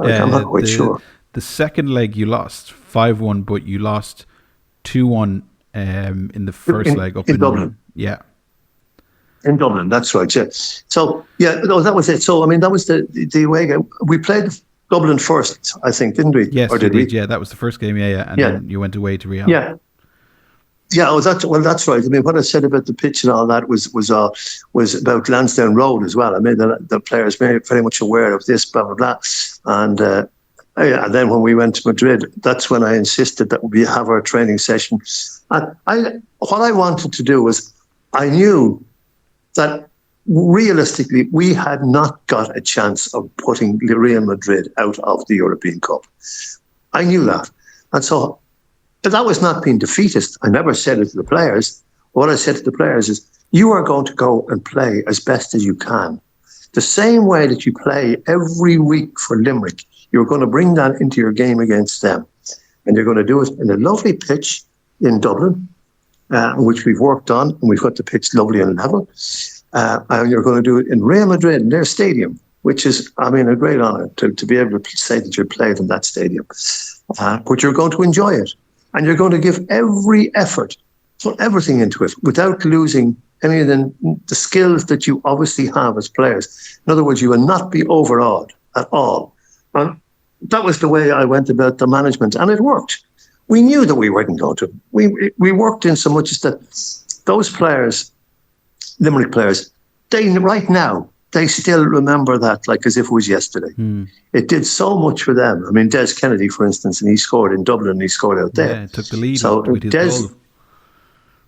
I'm not quite sure. The second leg you lost 5-1, but you lost 2-1 in the first leg up in Dublin. Yeah. In Dublin, that's right. Yeah. So that was it. So I mean, that was the away game. We played Dublin first, I think, didn't we? Yes, or did we? Yeah, that was the first game. Yeah. And then you went away to Real. Yeah. Yeah, that's right. I mean, what I said about the pitch and all that was about Lansdowne Road as well. I made the players very much aware of this, blah blah blah, and then when we went to Madrid, that's when I insisted that we have our training session. And what I wanted to do was, I knew that realistically we had not got a chance of putting Real Madrid out of the European Cup. I knew that, and so. But that was not being defeatist. I never said it to the players. What I said to the players is, you are going to go and play as best as you can. The same way that you play every week for Limerick, you're going to bring that into your game against them. And you're going to do it in a lovely pitch in Dublin, which we've worked on, and we've got the pitch lovely and level. And you're going to do it in Real Madrid, in their stadium, which is, I mean, a great honour to be able to say that you're playing in that stadium. But you're going to enjoy it. And you're going to give every effort, put everything into it, without losing any of the skills that you obviously have as players. In other words, you will not be overawed at all. And that was the way I went about the management, and it worked. We knew that we weren't going to. We worked in so much as that those players, Limerick players, right now, they still remember that like as if it was yesterday. It did so much for them. I mean, Des Kennedy, for instance, and he scored in Dublin and he scored out there. Yeah, took the lead so with his goal.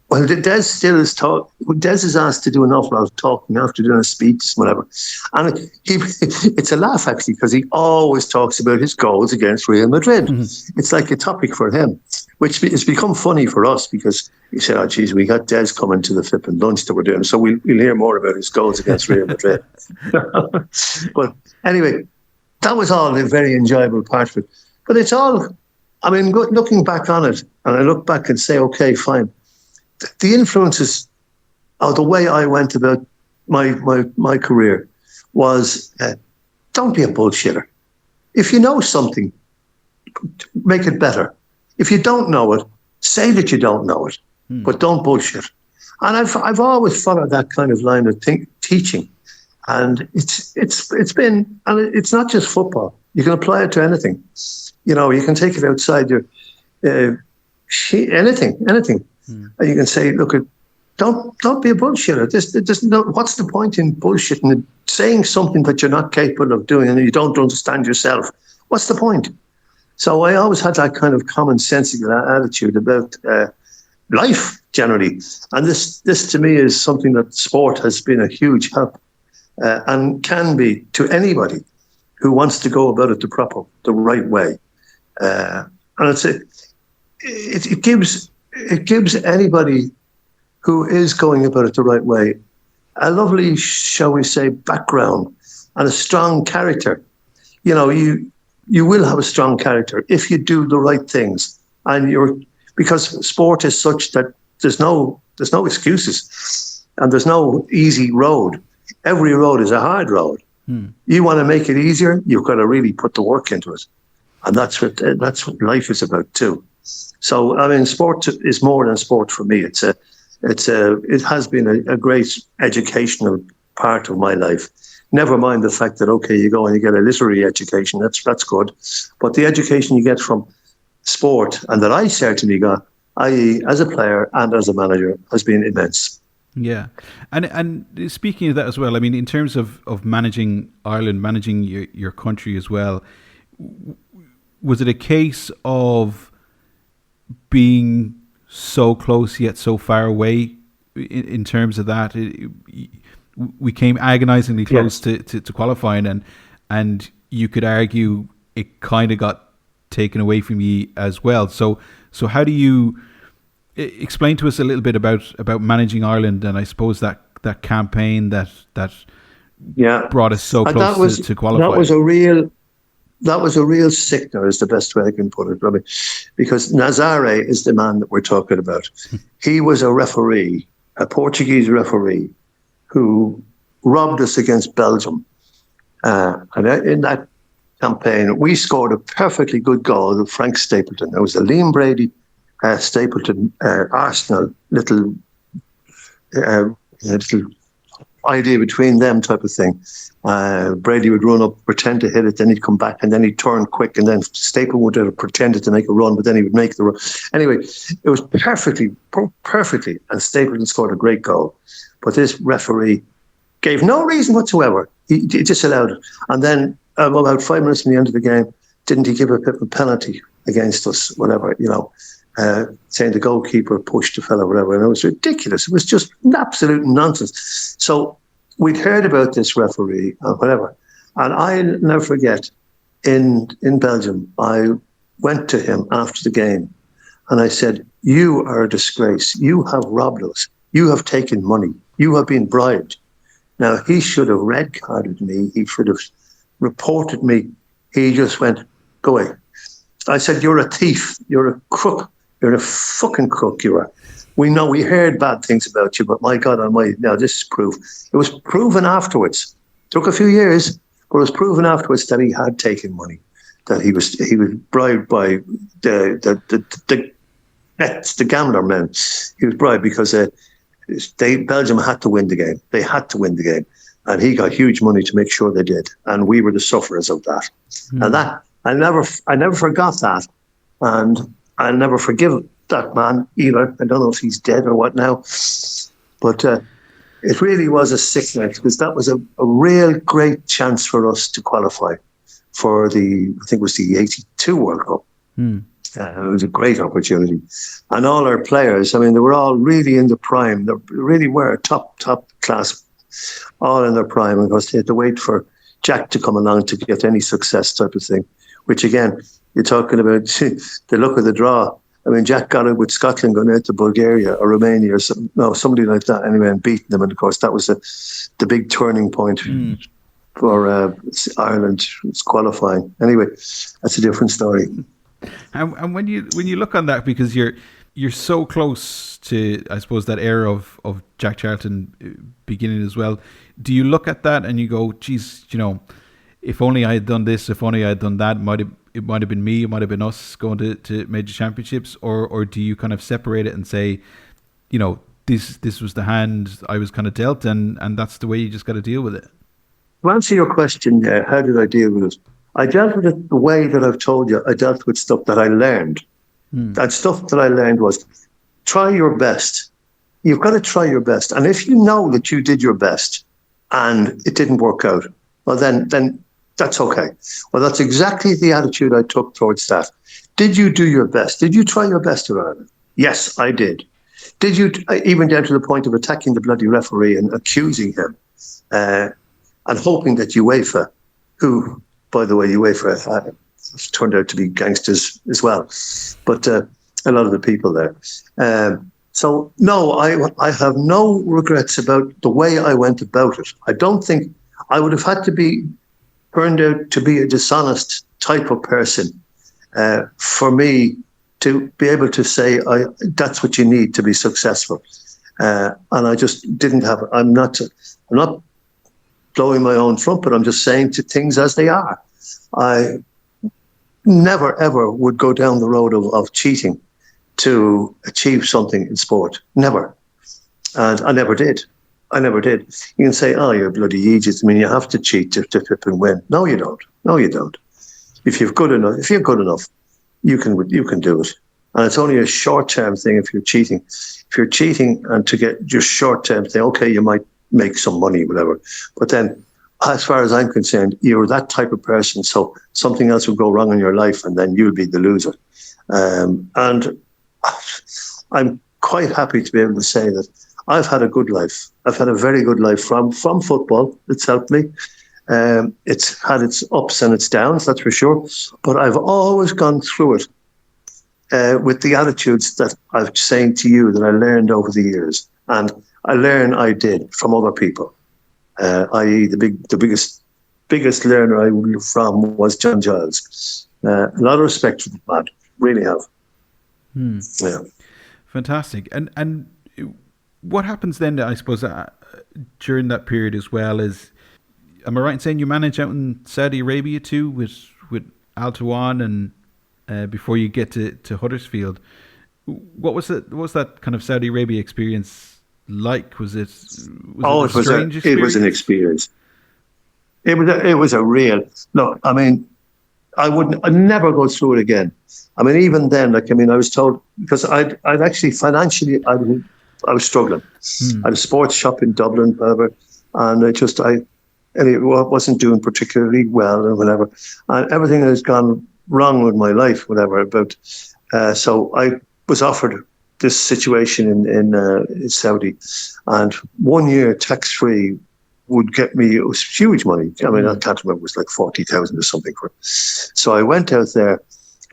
Well, Des still is Des is asked to do an awful lot of talking after doing a speech, whatever. And it's a laugh, actually, because he always talks about his goals against Real Madrid. It's like a topic for him, which has become funny for us because he said, oh, geez, we got Des coming to the flipping lunch that we're doing, so we'll hear more about his goals against Real Madrid. But anyway, that was all a very enjoyable part of it. But it's all, I mean, looking back on it, and I look back and say, okay, fine. The influences of the way I went about my career was, don't be a bullshitter. If you know something, make it better. If you don't know it, say that you don't know it, but don't bullshit. And I've always followed that kind of line of teaching, and it's been, and it's not just football. You can apply it to anything. You know, you can take it outside your anything. And you can say, look, don't be a bullshitter. What's the point in bullshitting and saying something that you're not capable of doing and you don't understand yourself? What's the point? So I always had that kind of common-sensical attitude about life generally. And this to me is something that sport has been a huge help and can be to anybody who wants to go about it the right way. And it gives anybody who is going about it the right way a lovely, shall we say, background and a strong character. You know, you will have a strong character if you do the right things, and because sport is such that there's no excuses and there's no easy road. Every road is a hard road. You want to make it easier, you've got to really put the work into it, and that's what life is about too. So, I mean, sport is more than sport for me. It has been a great educational part of my life. Never mind the fact that, okay, you go and you get a literary education. That's good. But the education you get from sport, and that I certainly got, i.e. as a player and as a manager, has been immense. Yeah. And speaking of that as well, I mean, in terms of managing Ireland, managing your country as well, was it a case of being so close yet so far away in terms of that? We came agonizingly close to qualifying, and you could argue it kind of got taken away from you as well. So how do you explain to us a little bit about managing Ireland, and I suppose that campaign that Yeah, brought us so and close to qualifying. That was a real sickener, is the best way I can put it, Robbie, because Nazare is the man that we're talking about. He was a referee, a Portuguese referee, who robbed us against Belgium. And in that campaign, we scored a perfectly good goal with Frank Stapleton. There was a Liam Brady, Stapleton, Arsenal, little idea between them type of thing. Brady would run up, pretend to hit it, then he'd come back, and then he'd turn quick, and then Stapleton would have pretended to make a run, but then he would make the run. Anyway, it was perfectly, and Stapleton scored a great goal. But this referee gave no reason whatsoever. He just allowed it. And then about 5 minutes from the end of the game, didn't he give a penalty against us, whatever, saying the goalkeeper pushed the fellow, whatever. And it was ridiculous. It was just absolute nonsense. So we'd heard about this referee or whatever. And I'll never forget, in Belgium, I went to him after the game and I said, "You are a disgrace. You have robbed us. You have taken money. You have been bribed." Now, he should have red carded me. He should have reported me. He just went, "Go away." I said, "You're a thief. You're a crook. You're a fucking crook, you are. We know, we heard bad things about you, but my God almighty, now this is proof." It was proven afterwards. Took a few years, but it was proven afterwards that he had taken money, that he was bribed by the gambler men. He was bribed because Belgium had to win the game. They had to win the game. And he got huge money to make sure they did. And we were the sufferers of that. And that, I never forgot that. And I'll never forgive that man either. I don't know if he's dead or what now. But it really was a sick night, because that was a real great chance for us to qualify for I think it was the 82 World Cup. It was a great opportunity. And all our players, I mean, they were all really in the prime. They really were top class, all in their prime. And of course, they had to wait for Jack to come along to get any success type of thing, which again, you're talking about the luck of the draw. I mean, Jack got it with Scotland going out to Bulgaria or Romania or somebody like that anyway, and beating them. And of course, that was the big turning point for Ireland's qualifying. Anyway, that's a different story. And when you look on that, because you're so close to, I suppose, that era of Jack Charlton beginning as well, do you look at that and you go, geez, if only I had done this, if only I had done that, it might have been me, it might have been us going to major championships, or do you kind of separate it and say, this was the hand I was kind of dealt, and that's the way you just got to deal with it? To answer your question, how did I deal with it? I dealt with it the way that I've told you. I dealt with stuff that I learned. That stuff that I learned was, try your best. You've got to try your best. And if you know that you did your best and it didn't work out, well, then that's okay. Well, that's exactly the attitude I took towards that. Did you do your best? Did you try your best around it? Yes, I did. Did you, even down to the point of attacking the bloody referee and accusing him and hoping that UEFA, who, by the way, UEFA turned out to be gangsters as well, but a lot of the people there. So, no, I have no regrets about the way I went about it. I don't think I would have had to be turned out to be a dishonest type of person for me to be able to say that's what you need to be successful. And I just didn't have it. I'm not blowing my own trumpet. I'm just saying to things as they are. I never, ever would go down the road of cheating to achieve something in sport. Never. And I never did. You can say, "Oh, you're bloody Egypt. I mean, you have to cheat to flip and win." No, you don't. If you're good enough, you can do it. And it's only a short-term thing if you're cheating. If you're cheating and to get just short-term thing, okay, you might make some money, whatever. But then, as far as I'm concerned, you're that type of person, so something else will go wrong in your life and then you'll be the loser. And I'm quite happy to be able to say that I've had a good life. I've had a very good life from football. It's helped me. It's had its ups and its downs, that's for sure. But I've always gone through it with the attitudes that I'm saying to you that I learned over the years. And I did from other people. i.e. the biggest learner I would learn from was John Giles. A lot of respect for the lad, really have. Yeah. Fantastic. And what happens then, I suppose, during that period as well is, am I right in saying you manage out in Saudi Arabia too with Al Tawan and before you get to Huddersfield? What was that kind of Saudi Arabia experience like? Was it a strange experience? It was an experience. It was a real look. I mean, I'd never go through it again. I mean, even then, I was told, because I'd actually financially, I was struggling. I had a sports shop in Dublin, whatever, and it wasn't doing particularly well or whatever. And everything has gone wrong with my life, whatever. But so I was offered this situation in Saudi, and 1 year tax-free would get me, it was huge money. I mean, I can't remember, it was like 40,000 or something for it. So I went out there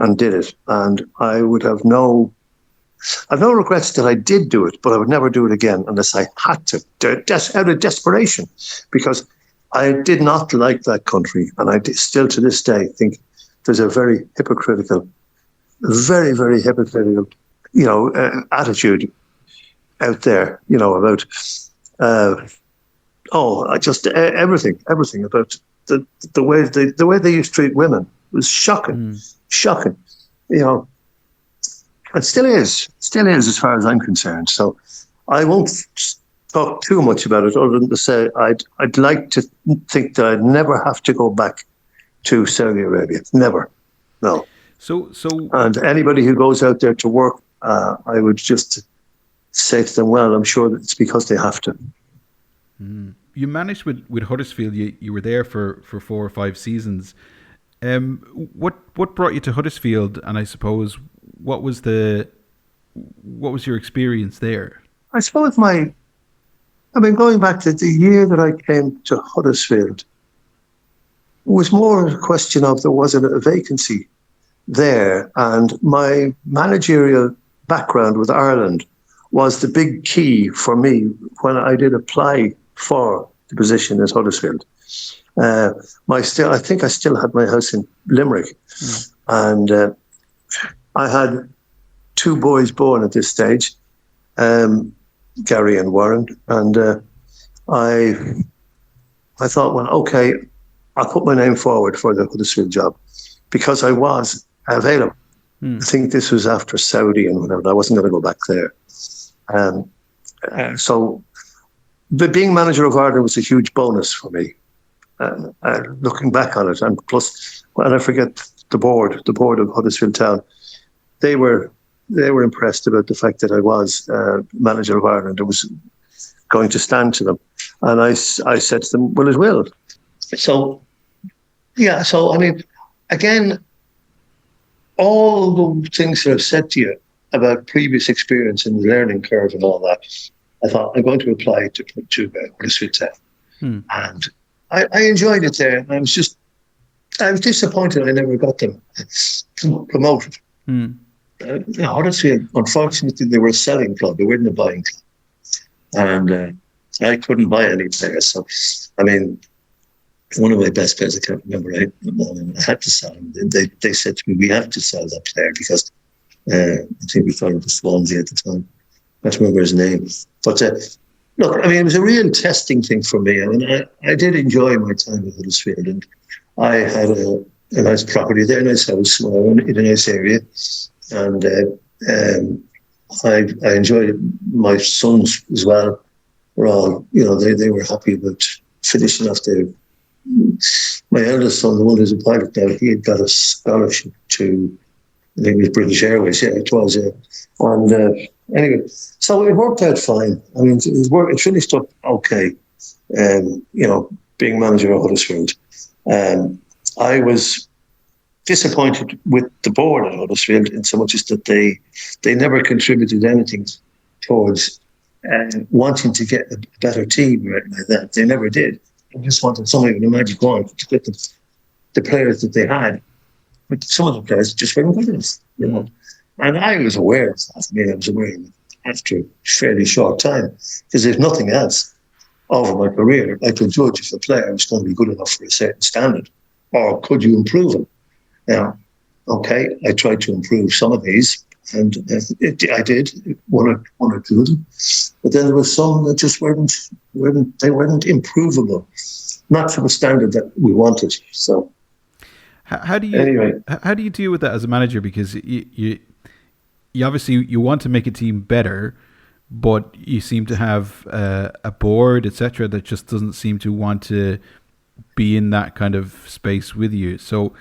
and did it, and I would have no regrets that I did do it, but I would never do it again unless I had to, out of desperation, because I did not like that country, and I still to this day think there's a very, very hypocritical, attitude out there, about everything about the way they used to treat women was shocking, and still is as far as I'm concerned. So I won't talk too much about it, other than to say I'd like to think that I'd never have to go back to Saudi Arabia. Never, no. So and anybody who goes out there to work, I would just say to them, well, I'm sure that it's because they have to. You managed with Huddersfield. You were there for 4 or 5 seasons. What brought you to Huddersfield? And I suppose what was your experience there? I suppose going back to the year that I came to Huddersfield, it was more a question of there wasn't a vacancy there, and my managerial background with Ireland was the big key for me when I did apply for the position at Huddersfield. I think I still had my house in Limerick, and I had 2 boys born at this stage, Gary and Warren, and I thought, well, okay, I'll put my name forward for the Huddersfield job because I was available. I think this was after Saudi and whatever. I wasn't going to go back there. So being manager of Ireland was a huge bonus for me, looking back on it. And plus, and I forget the board of Huddersfield Town, they were impressed about the fact that I was manager of Ireland. It was going to stand to them. And I said to them, well, it will. So, yeah, so I mean, again, all the things that I've said to you about previous experience and learning curve and all that, I thought I'm going to apply to Huddersfield Town. And I enjoyed it there. I was disappointed I never got them promoted. Huddersfield, unfortunately, they were a selling club. They weren't a buying club. And I couldn't buy any players. So, I mean, one of my best players, I can't remember, I had to sell him. They said to me, we have to sell that player because I think we found the Swansea at the time. I can't remember his name. But look, I mean, it was a real testing thing for me. I mean, I did enjoy my time at Huddersfield, and I had a nice property there, a nice house, small, in a nice area. And I enjoyed it. My sons as well were all, they were happy about finishing off their. My eldest son, the one who's a pilot now, he had got a scholarship to, I think it was British Airways, yeah, it was. And anyway, so it worked out fine. I mean, it finished up okay, being manager of Huddersfield. I was disappointed with the board at Huddersfield in so much as that they never contributed anything towards wanting to get a better team or anything like that. They never did. They just wanted somebody with a magic wand to get the players that they had. But some of the players just weren't good enough, And I was aware of that. I was aware of it after a fairly short time, because there's nothing else. over my career, I could judge if a player was going to be good enough for a certain standard, or could you improve him? Now, okay, I tried to improve some of these, and I did one or two of them, but then there was some that just weren't improvable, not to the standard that we wanted. So, How do you anyway, how do you deal with that as a manager? Because you obviously you want to make a team better, but you seem to have a board, etc., that just doesn't seem to want to be in that kind of space with you. So,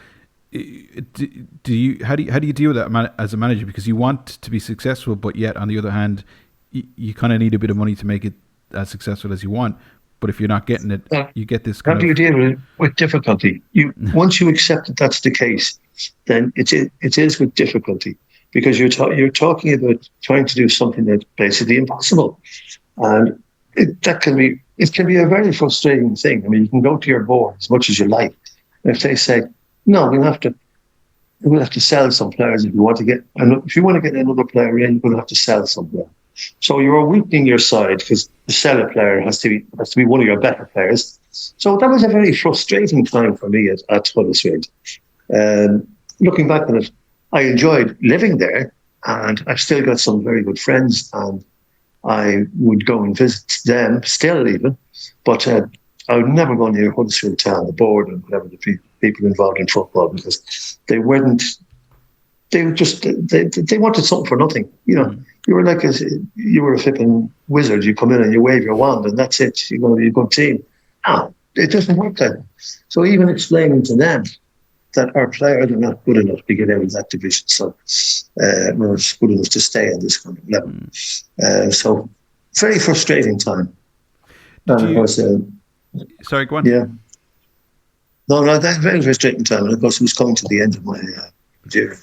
do you how do you deal with that as a manager? Because you want to be successful, but yet on the other hand, you kind of need a bit of money to make it as successful as you want. But if you're not getting it, you get this how kind do you of. deal with difficulty? You once you accept that that's the case, then it is with difficulty, because you're talking about trying to do something that's basically impossible, and it can be a very frustrating thing. I mean, you can go to your board as much as you like, and if they say no, we'll have to sell some players if you want to get another player in, you're going to have to sell some players. So you're weakening your side, because the seller player has to be one of your better players. So that was a very frustrating time for me at Huddersfield. Looking back on it, I enjoyed living there, and I've still got some very good friends, and I would go and visit them still even, but I would never go near Huddersfield Town, the board, and whatever the people involved in football, because they weren't. They wanted something for nothing. You know, you were a flipping wizard. You come in and you wave your wand, and that's it. You're going to be a good team. No, it doesn't work like that. So even explaining to them that our players are not good enough to get out of that division, so we're good enough to stay at this kind of level. So very frustrating time. And of course, sorry, go on. Yeah. No, that's a very frustrating time. And of course, it was coming to the end of my career.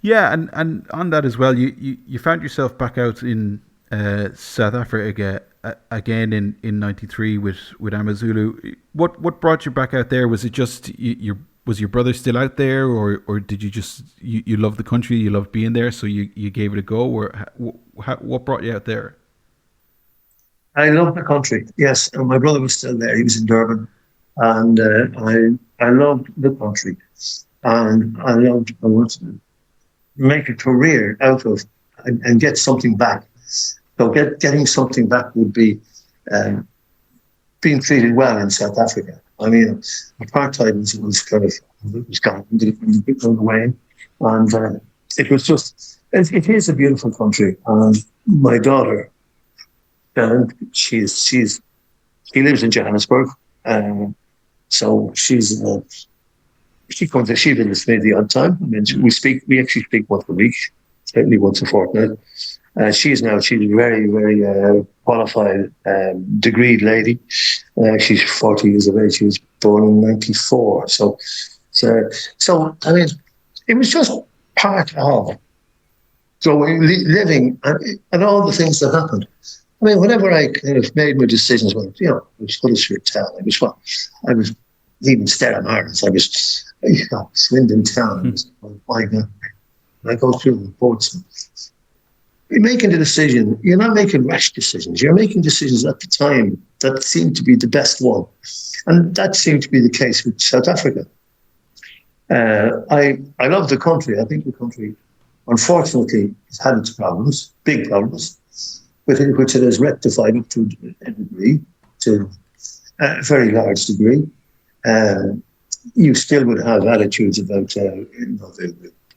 Yeah, and on that as well, you found yourself back out in South Africa again in '93 with Amazulu. What brought you back out there? Was it just was your brother still out there, or did you just you love the country, you loved being there, so you gave it a go, or what brought you out there? I love the country, yes. And my brother was still there. He was in Durban, and I loved the country, and I wanted to make a career out of and get something back. So getting something back would be being treated well in South Africa. I mean, apartheid was kind of gone away, and it was just it is a beautiful country. And my daughter, Kehlan, she lives in Johannesburg, so she visits me the odd time. I mean, we actually speak once a week, certainly once a fortnight. She's a very, very qualified, degreed lady. She's 40 years of age. She was born in '94. So I mean, it was just part of living and all the things that happened. I mean, whenever I kind of made my decisions, well, you know, it was Huddersfield Town. I was even Stella Maris. I was, Swindon Town. I go through the reports. You're making the decision. You're not making rash decisions. You're making decisions at the time that seemed to be the best one, and that seemed to be the case with South Africa. I love the country. I think the country, unfortunately, has had its problems, big problems, which it has rectified up to a degree, to a very large degree. You still would have attitudes about they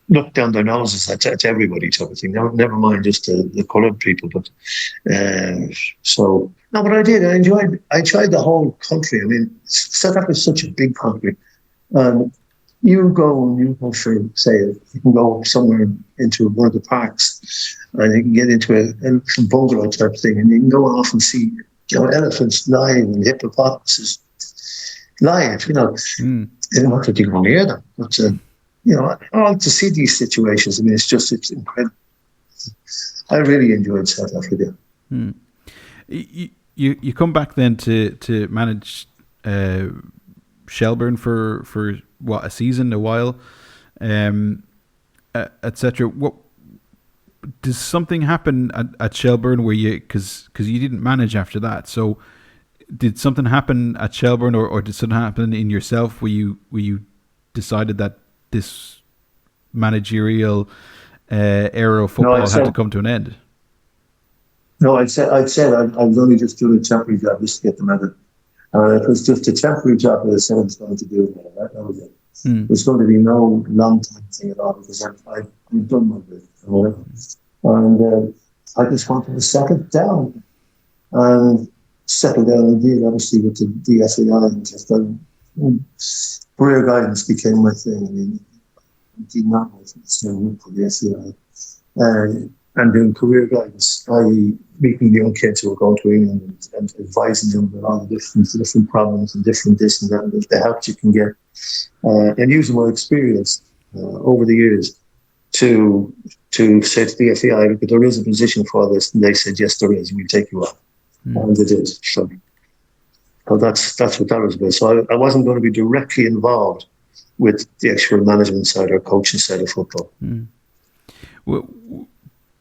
look down their noses at everybody type of thing. Never mind just the coloured people, but so no. But I did. I tried the whole country. I mean, South Africa is such a big country. You go for, say, you can go somewhere into one of the parks, and you can get into a bungalow type thing, and you can go off and see, elephants live and hippopotamuses live. I don't want to go near them, but I like to see these situations. I mean, it's incredible. I really enjoyed South Africa. You come back then to manage Shelburne for what, a season, a while, etc. What does something happen at Shelburne where because you didn't manage after that? So did something happen at Shelbourne, or did something happen in yourself where you decided that this managerial era of No, football had to come to an end? No, I was only just doing a temporary job just to get the medal. It was just a temporary job that I said I was going to do. That was it. There's going to be no long-term thing at all because I've done my bit. And I just wanted to settle down. And settle down indeed, obviously, with the FAI. And just career guidance became my thing. I mean, I did not want to sign up for the FAI. And doing career guidance, i.e. meeting young kids who are going to England and advising them on all the different problems and different this and that, and the help you can get. And using my experience over the years to say to the FAI, look, there is a position for this. And they said, yes, there is. We'll take you on. And they did. So that's what that was about. So I wasn't going to be directly involved with the actual management side or coaching side of football. Well,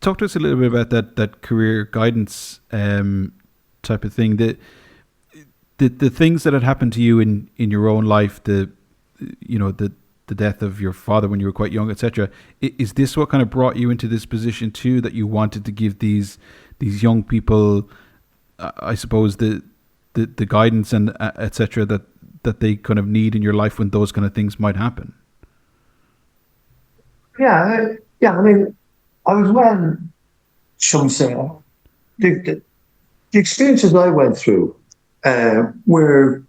talk to us a little bit about that career guidance type of thing. The things that had happened to you in your own life, the death of your father when you were quite young, etc. Is this what kind of brought you into this position too, that you wanted to give these young people, I suppose, the guidance and etc. that they kind of need in your life when those kind of things might happen? Yeah. I mean, I was shall we say, the experiences I went through were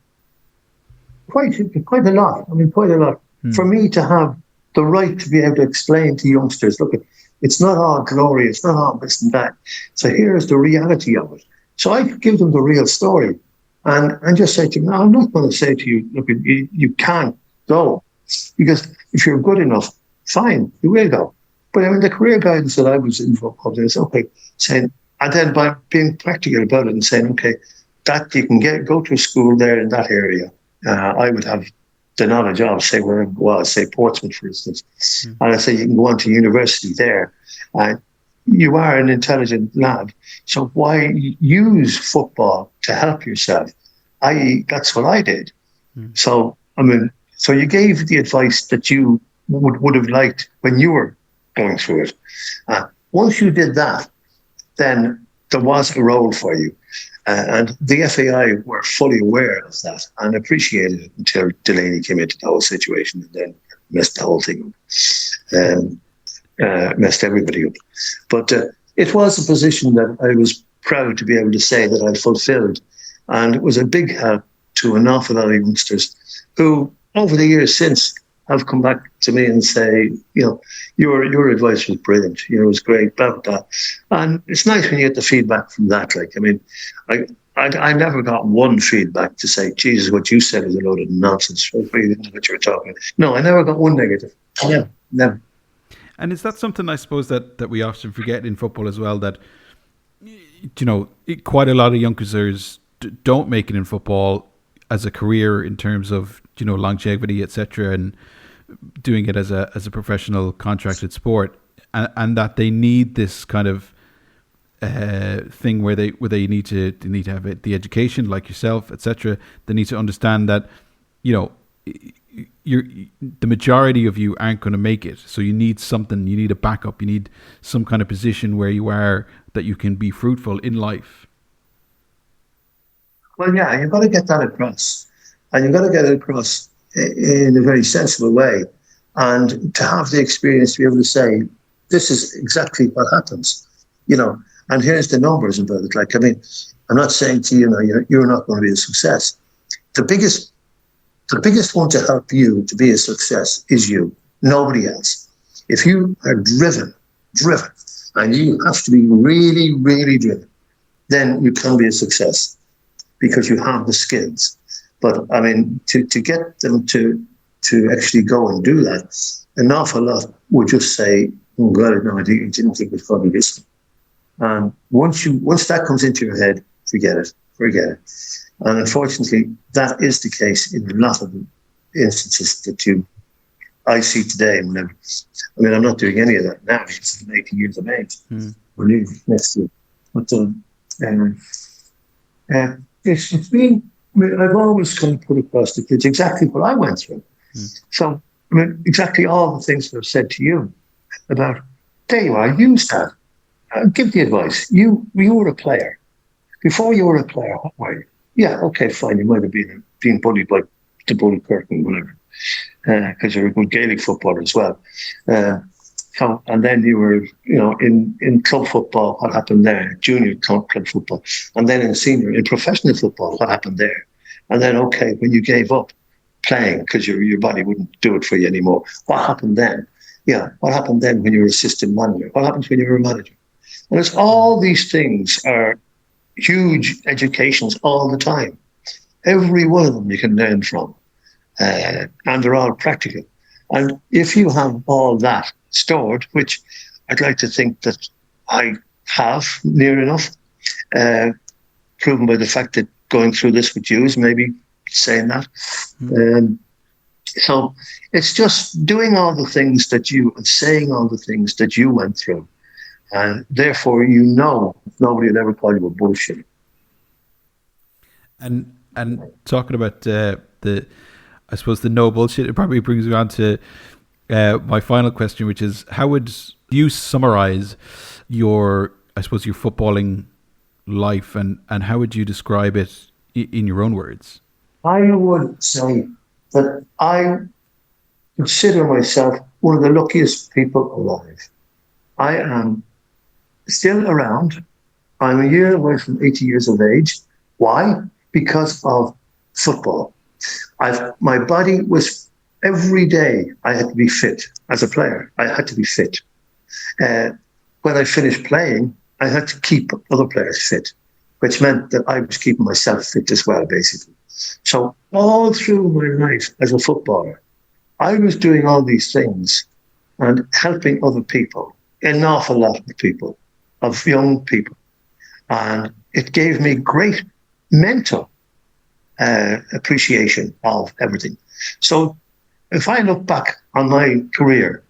quite a lot. I mean, quite a lot. For me to have the right to be able to explain to youngsters, look, it's not all glory, it's not all this and that. So here's the reality of it. So I could give them the real story and just say to them, no, I'm not going to say to you, look, you can't go. Because if you're good enough, fine, you will go. But I mean, the career guidance that I was involved in is, okay, saying, and then by being practical about it and saying, okay, that you can go to a school there in that area. I would have the knowledge of, say, where I was, say, Portsmouth, for instance. And I say, you can go on to university there. You are an intelligent lad. So why use football to help yourself? That's what I did. So, I mean, so you gave the advice that you would have liked when you were going through it. Once you did that, then there was a role for you. And the FAI were fully aware of that and appreciated it until Delaney came into the whole situation and then messed the whole thing up. Messed everybody up. But it was a position that I was proud to be able to say that I fulfilled. And it was a big help to an awful lot of youngsters who, over the years since, have come back to me and say, your advice was brilliant. It was great, blah, blah, blah. And it's nice when you get the feedback from that. Like, I mean, I never got one feedback to say, Jesus, what you said is a load of nonsense. What you were talking. No, I never got one negative. Yeah, never. And is that something, I suppose, that we often forget in football as well, that, quite a lot of youngsters don't make it in football as a career in terms of, longevity, etc., and doing it as a professional contracted sport, and that they need this kind of thing where they need to have the education, like yourself, etc. They need to understand that the majority of you aren't going to make it, so you need something. You need a backup. You need some kind of position where you are that you can be fruitful in life. Well, yeah, you've got to get that across, and you've got to get it across in a very sensible way, and to have the experience to be able to say, this is exactly what happens, and here's the numbers about it. Like, I mean, I'm not saying to you, you're not going to be a success. The biggest one to help you to be a success is you, nobody else. If you are driven, and you have to be really, really driven, then you can be a success because you have the skills. But I mean, to get them to actually go and do that, an awful lot would just say, "Oh God, no, I didn't think it was going to be this." And once that comes into your head, forget it. And unfortunately, that is the case in a lot of the instances that I see today. Whenever, I mean, I'm not doing any of that now. I'm 80 years of age. We're leaving next year. But it's been, I mean, I've always kind of put across the kids exactly what I went through. So, I mean, exactly all the things that I've said to you about, there you are, use that. Give the advice. You were a player. Before you were a player, what were you? Yeah, okay, fine. You might have been bullied by the Bull Curtain, whatever, because you're a good Gaelic footballer as well. And then you were, in club football, what happened there? Junior club football. And then in professional football, what happened there? And then, okay, when you gave up playing because your body wouldn't do it for you anymore, what happened then? Yeah, what happened then when you were assistant manager? What happens when you were a manager? And it's all these things are huge educations all the time. Every one of them you can learn from. And they're all practical. And if you have all that stored, which I'd like to think that I have near enough, proven by the fact that going through this with you is maybe saying that. So it's just doing all the things and saying all the things that you went through. And therefore, nobody will ever call you a bullshit. And talking about I suppose the no bullshit, it probably brings me on to my final question, which is, how would you summarize your footballing life, and how would you describe it in your own words? I would say that I consider myself one of the luckiest people alive. I am still around. I'm a year away from 80 years of age. Why? Because of football. My body was, every day I had to be fit. As a player, I had to be fit. When I finished playing, I had to keep other players fit, which meant that I was keeping myself fit as well, basically. So all through my life as a footballer, I was doing all these things and helping other people, an awful lot of people, of young people. And it gave me great mental appreciation of everything. So if I look back on my career,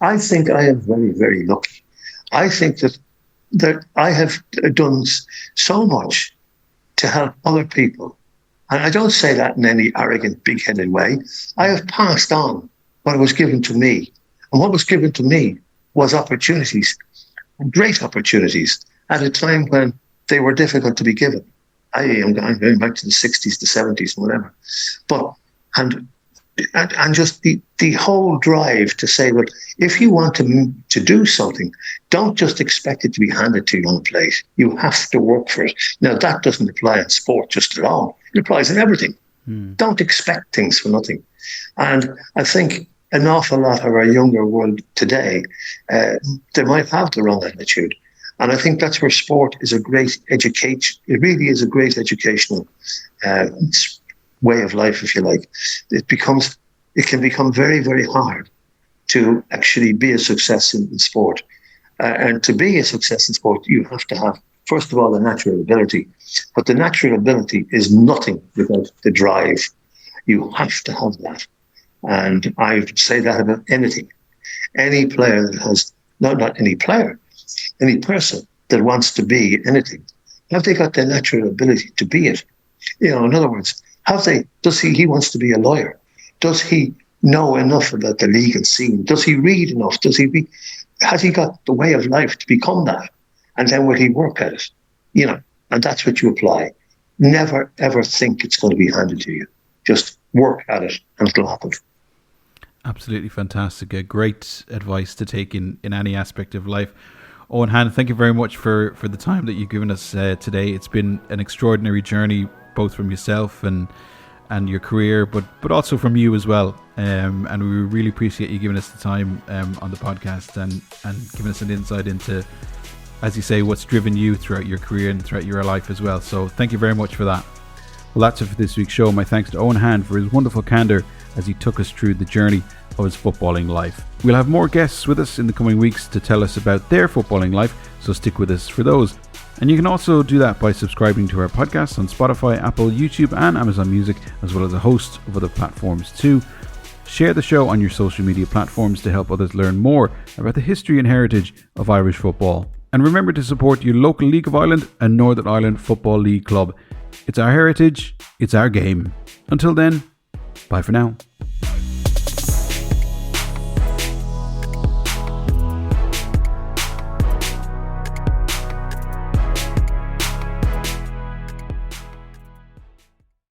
I think I am very, very lucky. I think that I have done so much to help other people. And I don't say that in any arrogant, big-headed way. I have passed on what was given to me. And what was given to me was opportunities, great opportunities, at a time when they were difficult to be given. I'm going back to the 60s, the 70s, whatever. But, and just the whole drive to say, look, if you want to do something, don't just expect it to be handed to you on a plate. You have to work for it. Now, that doesn't apply in sport just at all. It applies in everything. Don't expect things for nothing. And I think an awful lot of our younger world today, they might have the wrong attitude. And I think that's where sport is a great education. It really is a great educational way of life, if you like. It can become very, very hard to actually be a success in sport. And to be a success in sport, you have to have, first of all, the natural ability. But the natural ability is nothing without the drive. You have to have that. And I would say that about anything. Any player that has, not any player, any person that wants to be anything, have they got the natural ability to be it? In other words, does he wants to be a lawyer? Does he know enough about the legal scene? Does he read enough? Has he got the way of life to become that? And then will he work at it? And that's what you apply. Never, ever think it's going to be handed to you. Just work at it and it'll happen. Absolutely fantastic. Great advice to take in any aspect of life. Eoin Hand, thank you very much for the time that you've given us today. It's been an extraordinary journey, both from yourself and your career, but also from you as well. And we really appreciate you giving us the time on the podcast and giving us an insight into, as you say, what's driven you throughout your career and throughout your life as well. So thank you very much for that. Well, that's it for this week's show. My thanks to Eoin Hand for his wonderful candour as he took us through the journey of his footballing life. We'll have more guests with us in the coming weeks to tell us about their footballing life, so stick with us for those. And you can also do that by subscribing to our podcast on Spotify, Apple, YouTube and Amazon Music, as well as a host of other platforms too. Share the show on your social media platforms to help others learn more about the history and heritage of Irish football. And remember to support your local League of Ireland and Northern Ireland Football League club. It's our heritage, it's our game. Until then, bye for now.